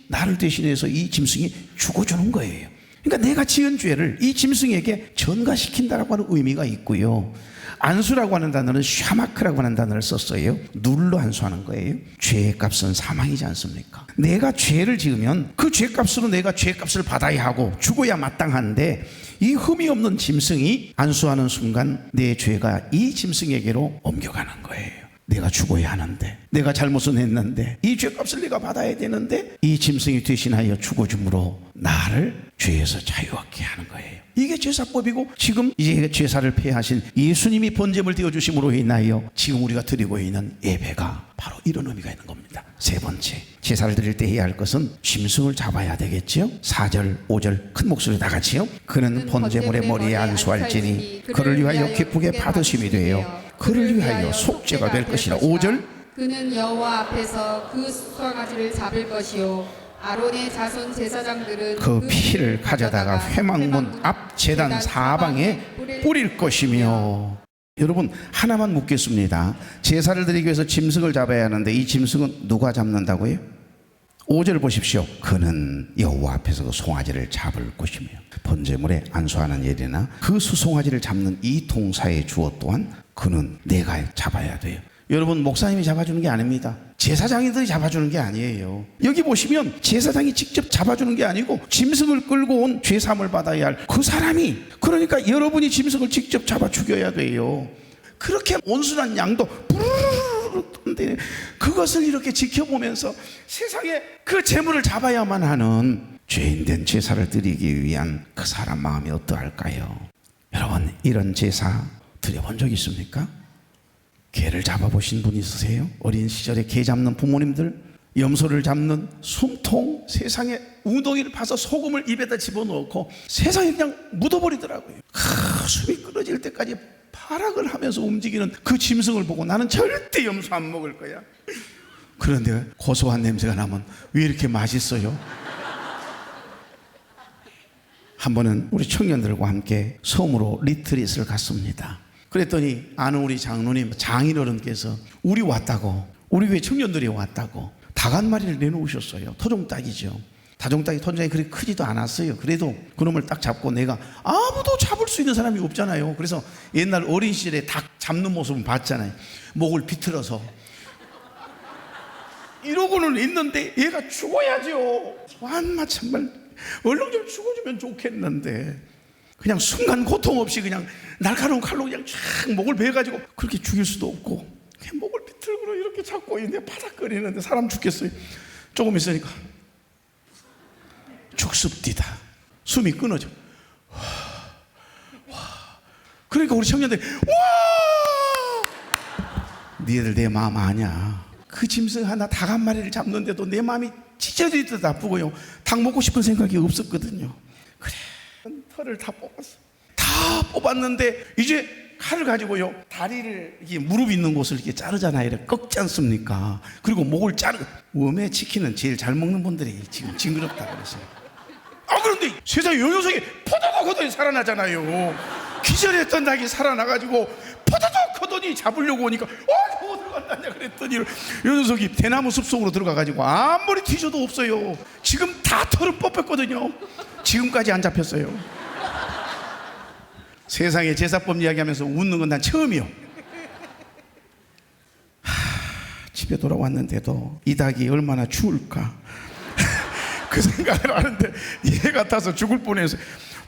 나를 대신해서 이 짐승이 죽어주는 거예요. 그러니까 내가 지은 죄를 이 짐승에게 전가시킨다라고 하는 의미가 있고요. 안수라고 하는 단어는 샤마크라고 하는 단어를 썼어요. 눌로 안수하는 거예요. 죄의 값은 사망이지 않습니까? 내가 죄를 지으면 그 죄값으로 내가 죄값을 받아야 하고 죽어야 마땅한데, 이 흠이 없는 짐승이 안수하는 순간 내 죄가 이 짐승에게로 옮겨가는 거예요. 내가 죽어야 하는데, 내가 잘못은 했는데, 이 죄값을 내가 받아야 되는데, 이 짐승이 대신하여 죽어줌으로 나를 죄에서 자유하게 하는 거예요. 이게 제사법이고, 지금 이제 제사를 폐하신 예수님이 번제물 되어주심으로 인하여 지금 우리가 드리고 있는 예배가 바로 이런 의미가 있는 겁니다. 세 번째, 제사를 드릴 때 해야 할 것은 짐승을 잡아야 되겠지요. 4절 5절 큰 목소리 다 같이요. 그는 번제물의 머리에 안수할지니 그를 위하여 기쁘게 받으심이 되어 그를 위하여 속죄가 될 것이라. 5절, 그는 여호와 앞에서 그 수송아지를 잡을 것이요 아론의 자손 제사장들은 그 피를 가져다가 회막문 앞 제단 사방에 뿌릴 것이며. 여러분, 하나만 묻겠습니다. 제사를 드리기 위해서 짐승을 잡아야 하는데 이 짐승은 누가 잡는다고요? 5절 보십시오. 그는 여호와 앞에서 그 송아지를 잡을 것이며. 번제물에 안수하는 일이나 그 수송아지를 잡는 이 동사의 주어 또한 그는 내가 잡아야 돼요. 여러분, 목사님이 잡아주는 게 아닙니다. 제사장님들이 잡아주는 게 아니에요. 여기 보시면 제사장이 직접 잡아주는 게 아니고 짐승을 끌고 온 죄사함을 받아야 할 그 사람이, 그러니까 여러분이 짐승을 직접 잡아 죽여야 돼요. 그렇게 온순한 양도 부르르르 떴는데 그것을 이렇게 지켜보면서 세상에 그 재물을 잡아야만 하는 죄인된 제사를 드리기 위한 그 사람 마음이 어떠할까요? 여러분, 이런 제사 드려본 적 있습니까? 개를 잡아보신 분 있으세요? 어린 시절에 개 잡는 부모님들, 염소를 잡는 숨통, 세상에 웅덩이를 파서 소금을 입에다 집어넣고 세상에 그냥 묻어버리더라고요. 숨이 끊어질 때까지 발악을 하면서 움직이는 그 짐승을 보고 나는 절대 염소 안 먹을 거야. 그런데 고소한 냄새가 나면 왜 이렇게 맛있어요? 한 번은 우리 청년들과 함께 섬으로 리트릿을 갔습니다. 그랬더니 아는 우리 장로님, 장인어른께서 우리 왔다고, 우리 교회 청년들이 왔다고 닭 한 마리를 내놓으셨어요. 토종닭이죠. 다종닭이 토종닭이 그렇게 크지도 않았어요. 그래도 그놈을 딱 잡고, 내가 아무도 잡을 수 있는 사람이 없잖아요. 그래서 옛날 어린 시절에 닭 잡는 모습은 봤잖아요. 목을 비틀어서 이러고는 있는데 얘가 죽어야죠. 완마 정말 얼른 좀 죽어주면 좋겠는데 그냥 순간 고통 없이 그냥 날카로운 칼로 그냥 쫙 목을 베가지고 그렇게 죽일 수도 없고 그냥 목을 비틀고 이렇게 잡고 있는데 바닥거리는데 사람 죽겠어요. 조금 있으니까 죽습디다. 숨이 끊어져. 그러니까 우리 청년들이 니들 내 마음 아냐. 그 짐승 하나 닭 한 마리를 잡는데도 내 마음이 찢어지듯 나쁘고요. 닭 먹고 싶은 생각이 없었거든요. 그래, 털을 다 뽑았어. 다 뽑았는데 이제 칼을 가지고요, 다리를, 이게 무릎 있는 곳을 이렇게 자르잖아요. 이렇게 꺾지 않습니까? 그리고 목을 자르고. 웜에 치킨은 제일 잘 먹는 분들이 지금 징그럽다 그러세요. 그런데 세상에 요 녀석이 포도독 하더니 살아나잖아요. 기절했던 닭이 살아나가지고 포도독 하더니 잡으려고 오니까 어디 들어간다냐 그랬더니 요 녀석이 대나무 숲속으로 들어가가지고 아무리 뒤져도 없어요. 지금 다 털을 뽑혔거든요. 지금까지 안 잡혔어요. 세상에 제사법 이야기하면서 웃는 건 난 처음이요. 집에 돌아왔는데도 이 닭이 얼마나 추울까 그 생각을 하는데 얘 같아서 죽을 뻔해서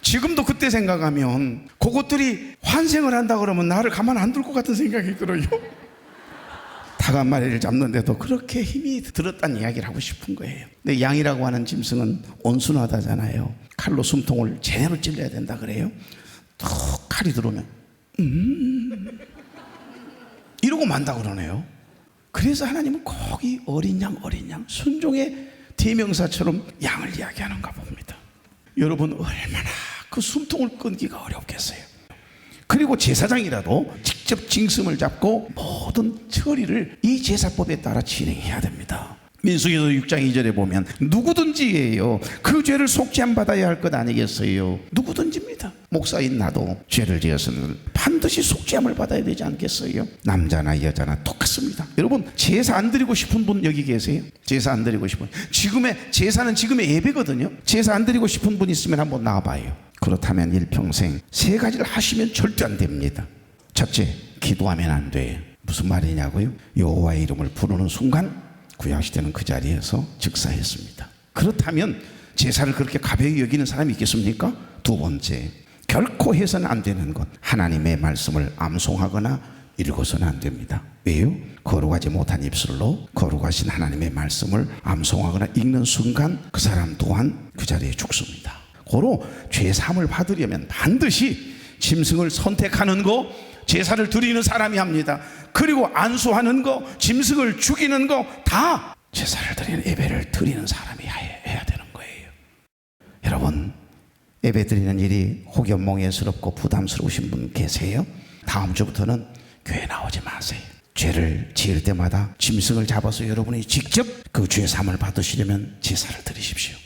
지금도 그때 생각하면 그것들이 환생을 한다 그러면 나를 가만 안 둘 것 같은 생각이 들어요. 닭 한 마리를 잡는데도 그렇게 힘이 들었다는 이야기를 하고 싶은 거예요. 근데 양이라고 하는 짐승은 온순하다잖아요. 칼로 숨통을 제대로 찔러야 된다 그래요. 툭 칼이 들어오면 이러고 만다 그러네요. 그래서 하나님은 꼭 이 어린 양 순종의 대명사처럼 양을 이야기하는가 봅니다. 여러분, 얼마나 그 숨통을 끊기가 어렵겠어요. 그리고 제사장이라도 직접 징승을 잡고 모든 처리를 이 제사법에 따라 진행해야 됩니다. 민수기서 6장 2절에 보면 누구든지예요. 그 죄를 속죄함 받아야 할 것 아니겠어요? 누구든지입니다. 목사인 나도 죄를 지었으면 반드시 속죄함을 받아야 되지 않겠어요? 남자나 여자나 똑같습니다. 여러분, 제사 안 드리고 싶은 분 여기 계세요? 제사 안 드리고 싶은, 제사는 지금의 예배거든요. 제사 안 드리고 싶은 분 있으면 한번 나와봐요. 그렇다면 일평생 세 가지를 하시면 절대 안 됩니다. 첫째, 기도하면 안 돼요. 무슨 말이냐고요? 여호와의 이름을 부르는 순간 구약시대는 그 자리에서 즉사했습니다. 그렇다면 제사를 그렇게 가벼이 여기는 사람이 있겠습니까? 두 번째, 결코 해서는 안 되는 것, 하나님의 말씀을 암송하거나 읽어서는 안 됩니다. 왜요? 거룩하지 못한 입술로 거룩하신 하나님의 말씀을 암송하거나 읽는 순간 그 사람 또한 그 자리에 죽습니다. 고로 죄사함을 받으려면 반드시 짐승을 선택하는 거, 제사를 드리는 사람이 합니다. 그리고 안수하는 거, 짐승을 죽이는 거 다 제사를 드리는, 예배를 드리는 사람이 해야 되는 거예요. 여러분, 예배 드리는 일이 혹연몽예스럽고 부담스러우신 분 계세요? 다음 주부터는 교회 나오지 마세요. 죄를 지을 때마다 짐승을 잡아서 여러분이 직접 그 죄사함을 받으시려면 제사를 드리십시오.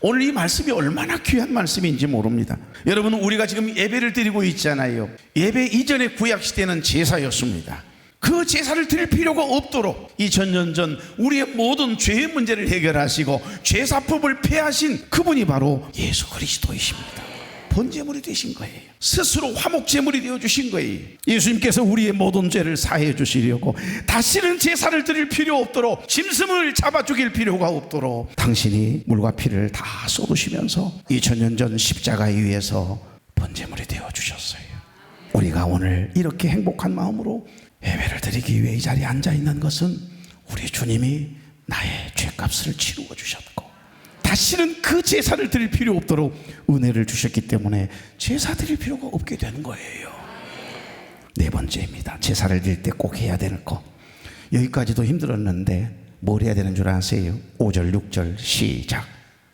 오늘 이 말씀이 얼마나 귀한 말씀인지 모릅니다. 여러분, 우리가 지금 예배를 드리고 있잖아요. 예배 이전의 구약시대는 제사였습니다. 그 제사를 드릴 필요가 없도록 2000년 전 우리의 모든 죄의 문제를 해결하시고 죄사법을 폐하신 그분이 바로 예수 그리스도이십니다. 번제물이 되신 거예요. 스스로 화목제물이 되어주신 거예요. 예수님께서 우리의 모든 죄를 사해 주시려고 다시는 제사를 드릴 필요 없도록, 짐승을 잡아 죽일 필요가 없도록 당신이 물과 피를 다 쏟으시면서 2000년 전 십자가에 의해서 번제물이 되어주셨어요. 우리가 오늘 이렇게 행복한 마음으로 예배를 드리기 위해 이 자리에 앉아있는 것은 우리 주님이 나의 죄값을 치루어 주셨고 다시는 그 제사를 드릴 필요 없도록 은혜를 주셨기 때문에 제사 드릴 필요가 없게 된 거예요. 네 번째입니다. 제사를 드릴 때 꼭 해야 되는 거. 여기까지도 힘들었는데 뭘 해야 되는 줄 아세요? 5절 6절 시작.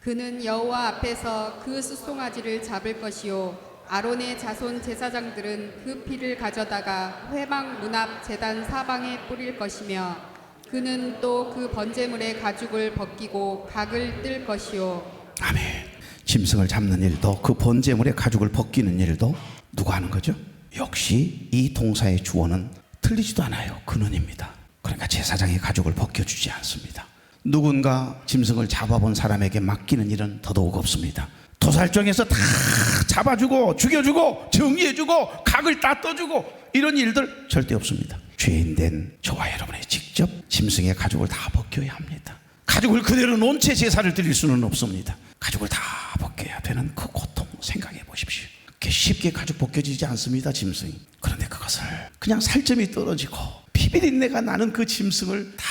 그는 여호와 앞에서 그 수송아지를 잡을 것이요 아론의 자손 제사장들은 그 피를 가져다가 회막 문 앞 제단 사방에 뿌릴 것이며 그는 또 그 번제물의 가죽을 벗기고 각을 뜰 것이요. 아멘. 짐승을 잡는 일도 그 번제물의 가죽을 벗기는 일도 누가 하는 거죠? 역시 이 동사의 주어는 틀리지도 않아요. 그는입니다. 그러니까 제사장이 가죽을 벗겨주지 않습니다. 누군가 짐승을 잡아본 사람에게 맡기는 일은 더더욱 없습니다. 도살장에서 다 잡아주고 죽여주고 정리해주고 각을 따떠주고 이런 일들 절대 없습니다. 죄인된 저와 여러분이 직접 짐승의 가죽을 다 벗겨야 합니다. 가죽을 그대로 놓은 채 제사를 드릴 수는 없습니다. 가죽을 다 벗겨야 되는 그 고통 생각해 보십시오. 그렇게 쉽게 가죽 벗겨지지 않습니다, 짐승이. 그런데 그것을 그냥 살점이 떨어지고 피비린내가 나는 그 짐승을 다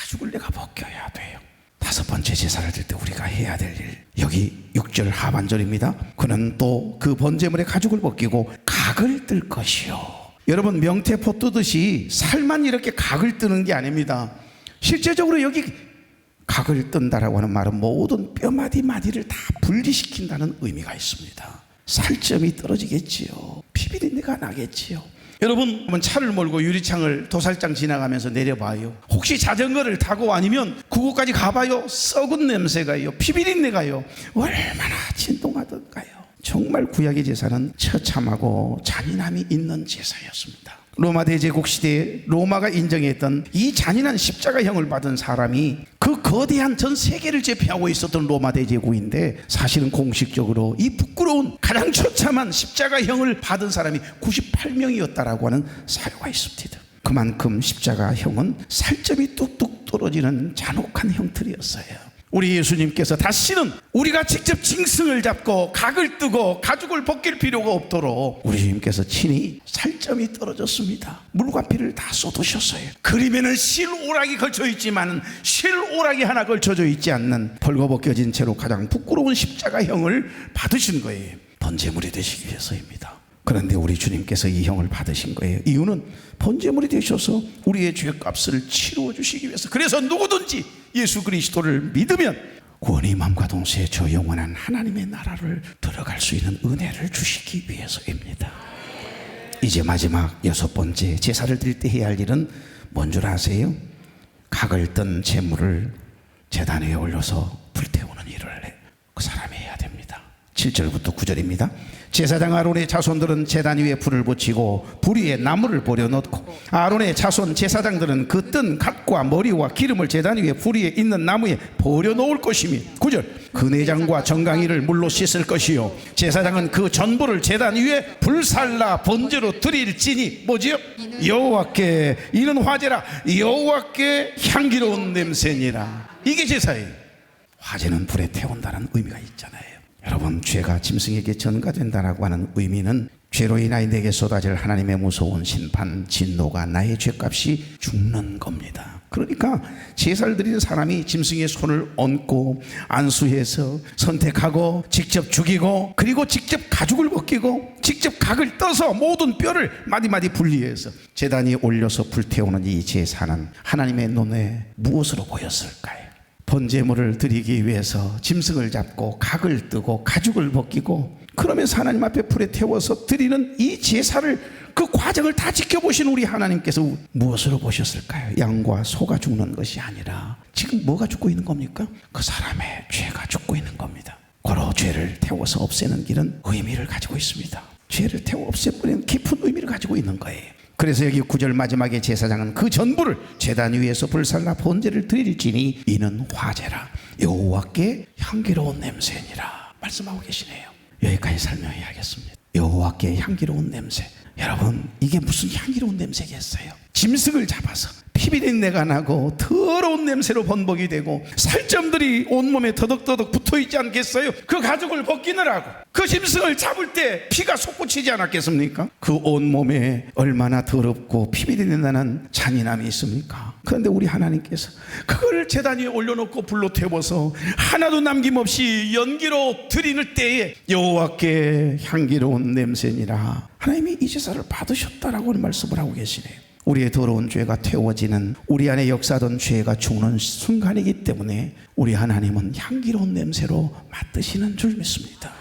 가죽을 내가 벗겨야 돼요. 다섯 번째 제사를 드릴 때 우리가 해야 될 일, 여기 6절 하반절입니다. 그는 또 그 번제물의 가죽을 벗기고 각을 뜰 것이요. 여러분, 명태포 뜨듯이 살만 이렇게 각을 뜨는 게 아닙니다. 실제적으로 여기 각을 뜬다라고 하는 말은 모든 뼈마디 마디를 다 분리시킨다는 의미가 있습니다. 살점이 떨어지겠지요. 피비린내가 나겠지요. 여러분, 차를 몰고 유리창을 도살장 지나가면서 내려봐요. 혹시 자전거를 타고 아니면 그곳까지 가봐요. 썩은 내새가요, 피비린내가요. 얼마나 진동하던가요. 정말 구약의 제사는 처참하고 잔인함이 있는 제사였습니다. 로마 대제국 시대에 로마가 인정했던 이 잔인한 십자가형을 받은 사람이 그 거대한 전 세계를 제패하고 있었던 로마 대제국인데, 사실은 공식적으로 이 부끄러운 가장 처참한 십자가형을 받은 사람이 98명이었다라고 하는 사료가 있습니다. 그만큼 십자가형은 살점이 뚝뚝 떨어지는 잔혹한 형틀이었어요. 우리 예수님께서 다시는 우리가 직접 짐승을 잡고 각을 뜨고 가죽을 벗길 필요가 없도록 우리 주님께서 친히 살점이 떨어졌습니다. 물과 피를 다 쏟으셨어요. 그림에는 실오락이 걸쳐 있지만 실오락이 하나 걸쳐져 있지 않는 벌거벗겨진 채로 가장 부끄러운 십자가형을 받으신 거예요. 번제물이 되시기 위해서입니다. 그런데 우리 주님께서 이 형을 받으신 거예요. 이유는 번제물이 되셔서 우리의 죄값을 치루어 주시기 위해서. 그래서 누구든지 예수 그리스도를 믿으면 구원의 마음과 동시에 저 영원한 하나님의 나라를 들어갈 수 있는 은혜를 주시기 위해서입니다. 이제 마지막 여섯 번째 제사를 드릴 때 해야 할 일은 뭔 줄 아세요? 각을 뜬 재물을 제단 위에 올려서 불태우는 일을 그 사람이 해야 됩니다. 7절부터 9절입니다. 제사장 아론의 자손들은 제단 위에 불을 붙이고 불 위에 나무를 버려놓고 아론의 자손 제사장들은 그 뜬 갓과 머리와 기름을 제단 위에 불 위에 있는 나무에 버려놓을 것이며 9절 그 내장과 정강이를 물로 씻을 것이요 제사장은 그 전부를 제단 위에 불살라 번제로 드릴지니 뭐지요? 여호와께 이는 화제라 여호와께 향기로운 냄새니라. 이게 제사예요. 화제는 불에 태운다는 의미가 있잖아요. 여러분, 죄가 짐승에게 전가된다라고 하는 의미는 죄로 인하여 내게 쏟아질 하나님의 무서운 심판, 진노가 나의 죄값이 죽는 겁니다. 그러니까 제사를 드리는 사람이 짐승의 손을 얹고 안수해서 선택하고 직접 죽이고 그리고 직접 가죽을 벗기고 직접 각을 떠서 모든 뼈를 마디마디 분리해서 제단 위에 올려서 불태우는 이 제사는 하나님의 눈에 무엇으로 보였을까요? 번제물을 드리기 위해서 짐승을 잡고 각을 뜨고 가죽을 벗기고 그러면서 하나님 앞에 불에 태워서 드리는 이 제사를 그 과정을 다 지켜보신 우리 하나님께서 무엇으로 보셨을까요? 양과 소가 죽는 것이 아니라 지금 뭐가 죽고 있는 겁니까? 그 사람의 죄가 죽고 있는 겁니다. 고로 죄를 태워서 없애는 길은 의미를 가지고 있습니다. 죄를 태워 없애버리는 깊은 의미를 가지고 있는 거예요. 그래서 여기 9절 마지막에 제사장은 그 전부를 제단 위에서 불살라 번제를 드릴지니 이는 화제라 여호와께 향기로운 냄새니라 말씀하고 계시네요. 여기까지 설명해야겠습니다. 여호와께 향기로운 냄새. 여러분, 이게 무슨 향기로운 냄새겠어요? 짐승을 잡아서 피비린내가 나고 더러운 냄새로 번복이 되고 살점들이 온몸에 더덕더덕 붙어있지 않겠어요? 그 가죽을 벗기느라고 그 짐승을 잡을 때 피가 솟구치지 않았겠습니까? 그 온몸에 얼마나 더럽고 피비린내 나는 잔인함이 있습니까? 그런데 우리 하나님께서 그걸 제단 위에 올려놓고 불로 태워서 하나도 남김없이 연기로 드리는 때에 여호와께 향기로운 냄새니라. 하나님이 이 제사를 받으셨다라고 말씀을 하고 계시네요. 우리의 더러운 죄가 태워지는 우리 안에 역사하던 죄가 죽는 순간이기 때문에 우리 하나님은 향기로운 냄새로 맡으시는 줄 믿습니다.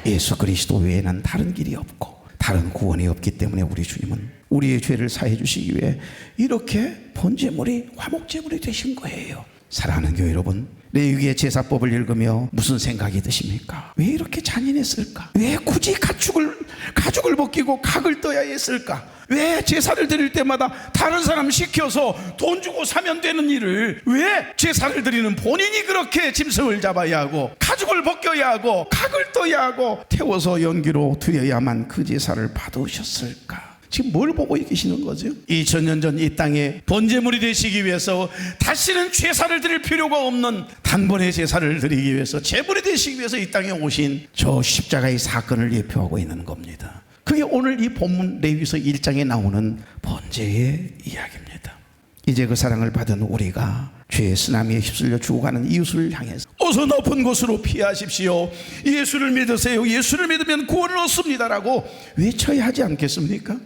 예수 그리스도 외에는 다른 길이 없고 다른 구원이 없기 때문에 우리 주님은 우리의 죄를 사해 주시기 위해 이렇게 번제물이 화목제물이 되신 거예요. 사랑하는 교회 여러분, 레위기의 제사법을 읽으며 무슨 생각이 드십니까? 왜 이렇게 잔인했을까? 왜 굳이 가죽을 벗기고 각을 떠야 했을까? 왜 제사를 드릴 때마다 다른 사람 시켜서 돈 주고 사면 되는 일을 왜 제사를 드리는 본인이 그렇게 짐승을 잡아야 하고 가죽을 벗겨야 하고 각을 떠야 하고 태워서 연기로 드려야만 그 제사를 받으셨을까? 지금 뭘 보고 계시는 거죠? 2000년 전 이 땅에 번제물이 되시기 위해서 다시는 제사를 드릴 필요가 없는 단번에 제사를 드리기 위해서 제물이 되시기 위해서 이 땅에 오신 저 십자가의 사건을 예표하고 있는 겁니다. 그게 오늘 이 본문 레위기서 1장에 나오는 번제의 이야기입니다. 이제 그 사랑을 받은 우리가 죄의 쓰나미에 휩쓸려 죽어가는 이웃을 향해서 어서 높은 곳으로 피하십시오. 예수를 믿으세요. 예수를 믿으면 구원을 얻습니다라고 외쳐야 하지 않겠습니까?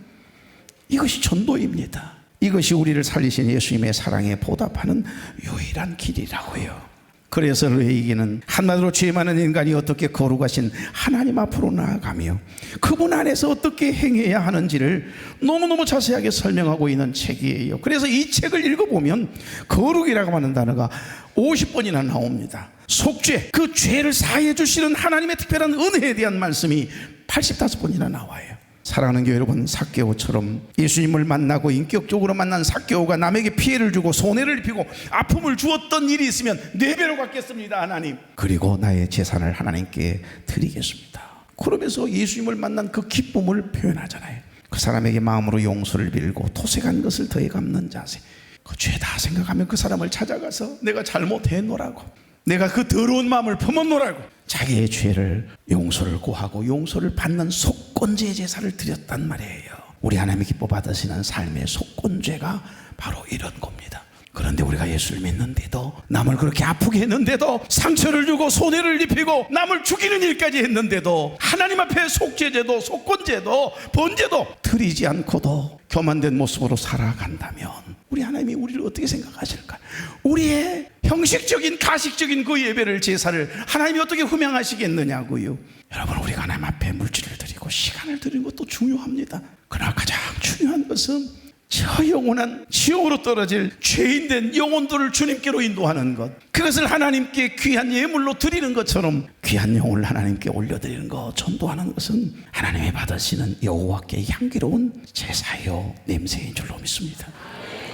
이것이 전도입니다. 이것이 우리를 살리신 예수님의 사랑에 보답하는 유일한 길이라고요. 그래서 레위기는 한마디로 죄 많은 인간이 어떻게 거룩하신 하나님 앞으로 나아가며 그분 안에서 어떻게 행해야 하는지를 너무너무 자세하게 설명하고 있는 책이에요. 그래서 이 책을 읽어보면 거룩이라고 하는 단어가 50번이나 나옵니다. 속죄, 그 죄를 사해 주시는 하나님의 특별한 은혜에 대한 말씀이 85번이나 나와요. 사랑하는 교회 여러분, 삭개오처럼 예수님을 만나고 인격적으로 만난 삭개오가 남에게 피해를 주고 손해를 입히고 아픔을 주었던 일이 있으면 4배로 갚겠습니다 하나님. 그리고 나의 재산을 하나님께 드리겠습니다. 그러면서 예수님을 만난 그 기쁨을 표현하잖아요. 그 사람에게 마음으로 용서를 빌고 토색한 것을 더해 갚는 자세. 그 죄다 생각하면 그 사람을 찾아가서 내가 잘못했노라고, 내가 그 더러운 마음을 품었노라고 자기의 죄를 용서를 구하고 용서를 받는 속건제 제사를 드렸단 말이에요. 우리 하나님이 기뻐 받으시는 삶의 속건제가 바로 이런 겁니다. 그런데 우리가 예수를 믿는데도, 남을 그렇게 아프게 했는데도, 상처를 주고 손해를 입히고 남을 죽이는 일까지 했는데도 하나님 앞에 속죄제도 속건제도 번제도 드리지 않고도 교만된 모습으로 살아간다면 우리 하나님이 우리를 어떻게 생각하실까? 우리의 형식적인 가식적인 그 예배를, 제사를 하나님이 어떻게 흠양하시겠느냐고요. 여러분, 우리가 하나님 앞에 물질을 드리고 시간을 드리는 것도 중요합니다. 그러나 가장 중요한 것은 저 영원한 지옥으로 떨어질 죄인된 영혼들을 주님께로 인도하는 것, 그것을 하나님께 귀한 예물로 드리는 것처럼 귀한 영혼을 하나님께 올려드리는 것, 전도하는 것은 하나님이 받으시는 여호와께 향기로운 제사요 냄새인 줄로 믿습니다.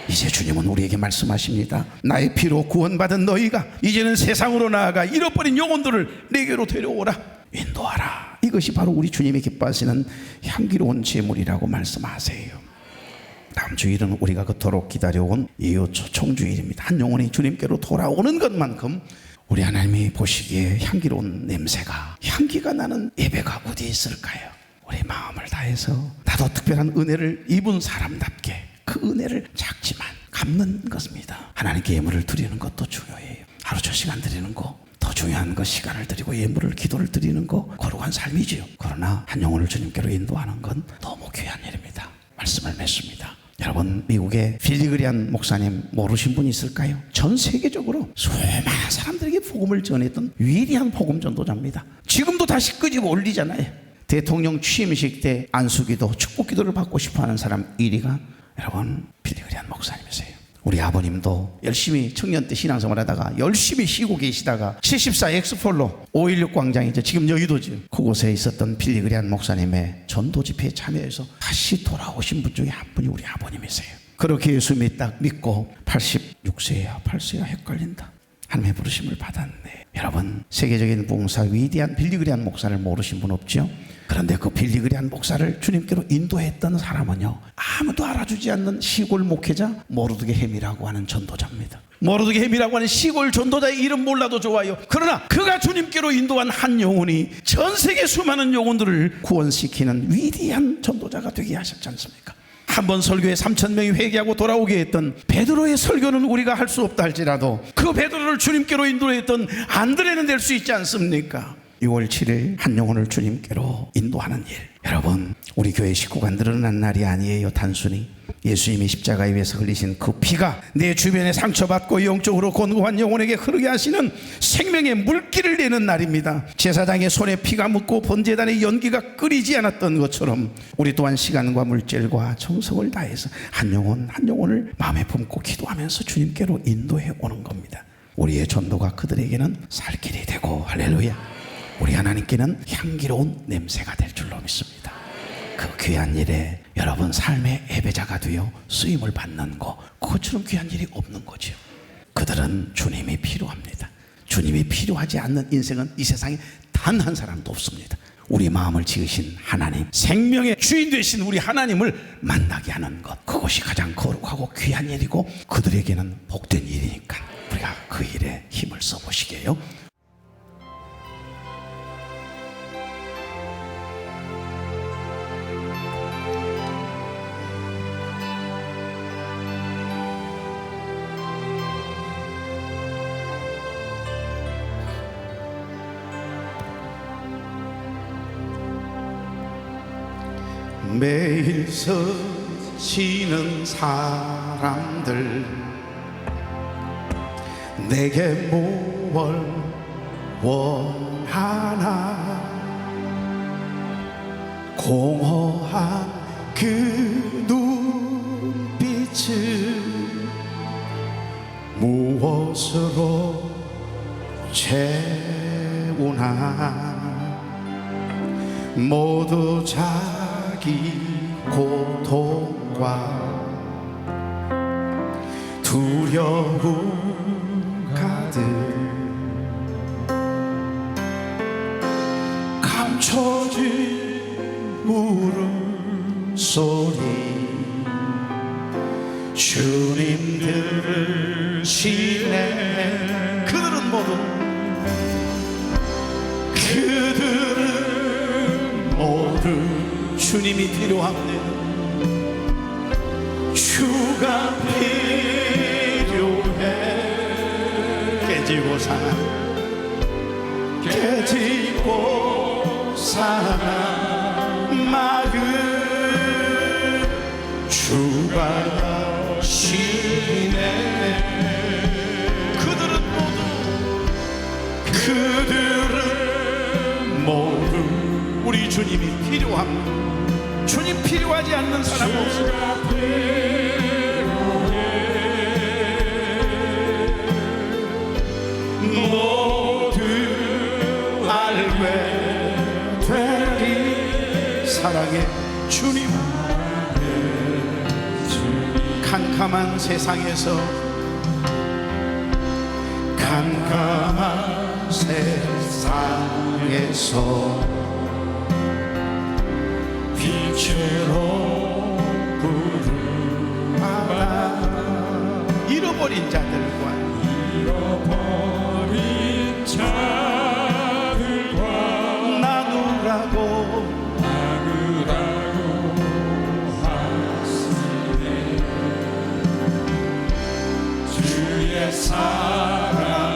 이제 주님은 우리에게 말씀하십니다. 나의 피로 구원받은 너희가 이제는 세상으로 나아가 잃어버린 영혼들을 내게로 데려오라, 인도하라. 이것이 바로 우리 주님이 기뻐하시는 향기로운 제물이라고 말씀하세요. 다음 주일은 우리가 그토록 기다려온 예요초 청주일입니다. 한 영혼이 주님께로 돌아오는 것만큼 우리 하나님이 보시기에 향기로운 냄새가, 향기가 나는 예배가 어디에 있을까요? 우리 마음을 다해서 나도 특별한 은혜를 입은 사람답게 그 은혜를 작지만 갚는 것입니다. 하나님께 예물을 드리는 것도 중요해요. 하루 2시간 드리는 거 더 중요한 거, 시간을 드리고 예물을, 기도를 드리는 거 거룩한 삶이지요. 그러나 한 영혼을 주님께로 인도하는 건 너무 귀한 일입니다. 말씀을 맺습니다. 여러분, 미국의 빌리그리안 목사님 모르신 분이 있을까요? 전 세계적으로 수많은 사람들에게 복음을 전했던 위대한 복음 전도자입니다. 지금도 다시 끄집어 올리잖아요. 대통령 취임식 때 안수기도, 축복기도를 받고 싶어하는 사람 1위가 여러분 빌리그리안 목사님이세요. 우리 아버님도 열심히 청년 때 신앙생활 하다가 열심히 쉬고 계시다가 74 엑스폴로 5.16 광장이죠, 지금 여의도죠, 그곳에 있었던 빌리그리안 목사님의 전도 집회에 참여해서 다시 돌아오신 분 중에 한 분이 우리 아버님이세요. 그렇게 예수 믿고 86세야 8세야 헷갈린다, 하나님의 부르심을 받았네. 여러분, 세계적인 봉사 위대한 빌리그리안 목사를 모르신 분 없죠? 그런데 그 빌리그리안 목사를 주님께로 인도했던 사람은요, 아무도 알아주지 않는 시골 목회자 모르드게 햄이라고 하는 전도자입니다. 모르드게 햄이라고 하는 시골 전도자의 이름 몰라도 좋아요. 그러나 그가 주님께로 인도한 한 영혼이 전 세계 수많은 영혼들을 구원시키는 위대한 전도자가 되게 하셨지 않습니까? 한번 설교에 3,000명이 회개하고 돌아오게 했던 베드로의 설교는 우리가 할 수 없다 할지라도 그 베드로를 주님께로 인도했던 안드레는 될 수 있지 않습니까? 6월 7일 한 영혼을 주님께로 인도하는 일, 여러분, 우리 교회 식구가 늘어난 날이 아니에요. 단순히 예수님이 십자가에 위해서 흘리신 그 피가 내 주변에 상처받고 영적으로 곤고한 영혼에게 흐르게 하시는 생명의 물기를 내는 날입니다. 제사장의 손에 피가 묻고 번제단의 연기가 끓이지 않았던 것처럼 우리 또한 시간과 물질과 정성을 다해서 한 영혼 한 영혼을 마음에 품고 기도하면서 주님께로 인도해 오는 겁니다. 우리의 전도가 그들에게는 살길이 되고, 할렐루야, 우리 하나님께는 향기로운 냄새가 될 줄로 믿습니다. 그 귀한 일에 여러분 삶의 예배자가 되어 쓰임을 받는 거, 그것처럼 귀한 일이 없는 거죠. 그들은 주님이 필요합니다. 주님이 필요하지 않는 인생은 이 세상에 단 한 사람도 없습니다. 우리 마음을 지으신 하나님, 생명의 주인 되신 우리 하나님을 만나게 하는 것, 그것이 가장 거룩하고 귀한 일이고 그들에게는 복된 일이니까 우리가 그 일에 힘을 써보시게요. 매일 서지는 사람들 내게 뭘 원하나, 공허한 그 눈빛을 무엇으로 채우나, 모두 자기 고통과 두려움 가득 감춰진 울음소리, 주님 들으시네. 그들은 모두 주님이 필요합니다. 주가 필요해. 깨지고 사는 마음, 주가 시네. 그들은 모두 우리 주님이 필요합니다. 주님 필요하지 않는 사람 없습니다. 모두 알게 되리 사랑의 주님. 캄캄한 세상에서 캄캄한 세상에서 빛으로 부르라. 잃어버린 자들과 나누라고 하시네. 주의 사랑으로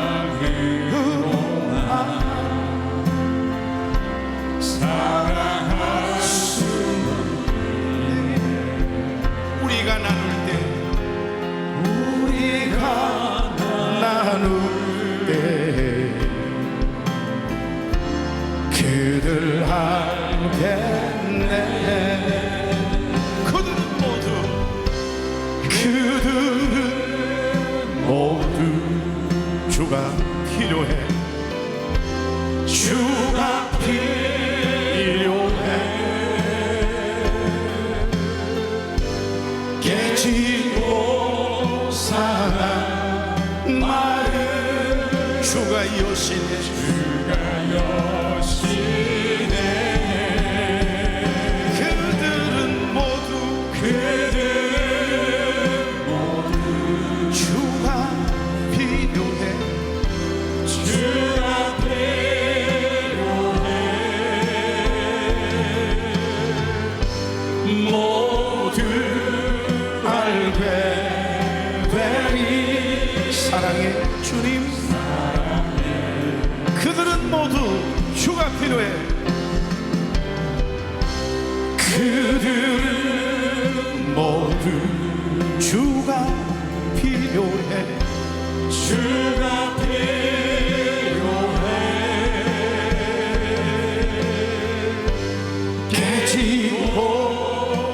사랑할 수 우리가 나눌 때 그들 알겠네. 그들은 모두 주가 필요해. 주가 필요해. 깨지고 사랑 마음 주가 여시네. 그들은 모두 주가 필요해. 모두 알게 되리 사랑의 주님. 그들은 모두 주가 필요해. 그들은 모두 주가 필요해. 주가 필요해. 깨지고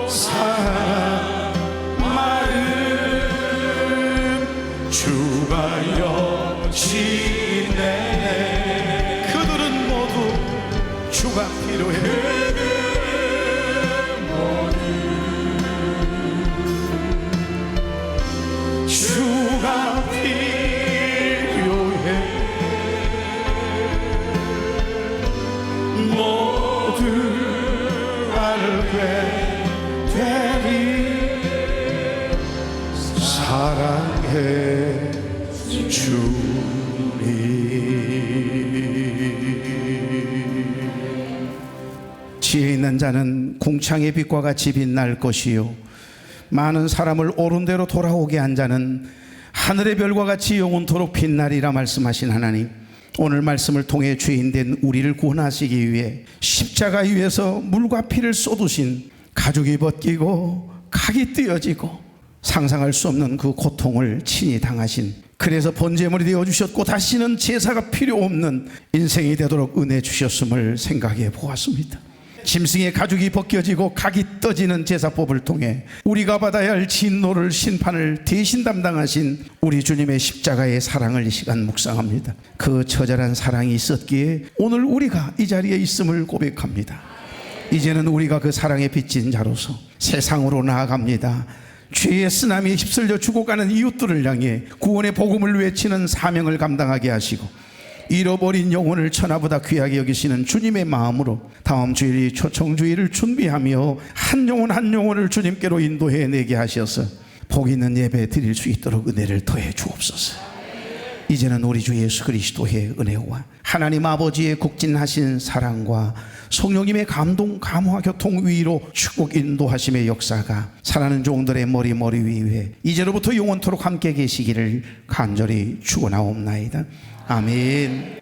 사랑 마음 주가 여시네. 그들은 모두 주가 필요해. 주가 필요해. 모두 알게 되리 사랑해 주님. 지혜 있는 자는 궁창의 빛과 같이 빛날 것이요 많은 사람을 옳은 대로 돌아오게 한 자는 하늘의 별과 같이 영원토록 빛나리라 말씀하신 하나님, 오늘 말씀을 통해 죄인된 우리를 구원하시기 위해 십자가 위에서 물과 피를 쏟으신 가죽이 벗기고 각이 띄어지고 상상할 수 없는 그 고통을 친히 당하신, 그래서 번제물이 되어주셨고 다시는 제사가 필요 없는 인생이 되도록 은혜 주셨음을 생각해 보았습니다. 짐승의 가죽이 벗겨지고 각이 떠지는 제사법을 통해 우리가 받아야 할 진노를, 심판을 대신 담당하신 우리 주님의 십자가의 사랑을 이 시간 묵상합니다. 그 처절한 사랑이 있었기에 오늘 우리가 이 자리에 있음을 고백합니다. 이제는 우리가 그 사랑에 빚진 자로서 세상으로 나아갑니다. 죄의 쓰나미에 휩쓸려 죽어가는 이웃들을 향해 구원의 복음을 외치는 사명을 감당하게 하시고, 잃어버린 영혼을 천하보다 귀하게 여기시는 주님의 마음으로 다음 주일 초청주일을 준비하며 한 영혼 한 영혼을 주님께로 인도해 내게 하셔서 복 있는 예배 드릴 수 있도록 은혜를 더해 주옵소서. 이제는 우리 주 예수 그리스도의 은혜와 하나님 아버지의 국진하신 사랑과 성령님의 감동, 감화, 교통, 위로, 축복, 인도하심의 역사가 사랑하는 종들의 머리 위에 이제로부터 영원토록 함께 계시기를 간절히 축원하옵나이다. 아멘.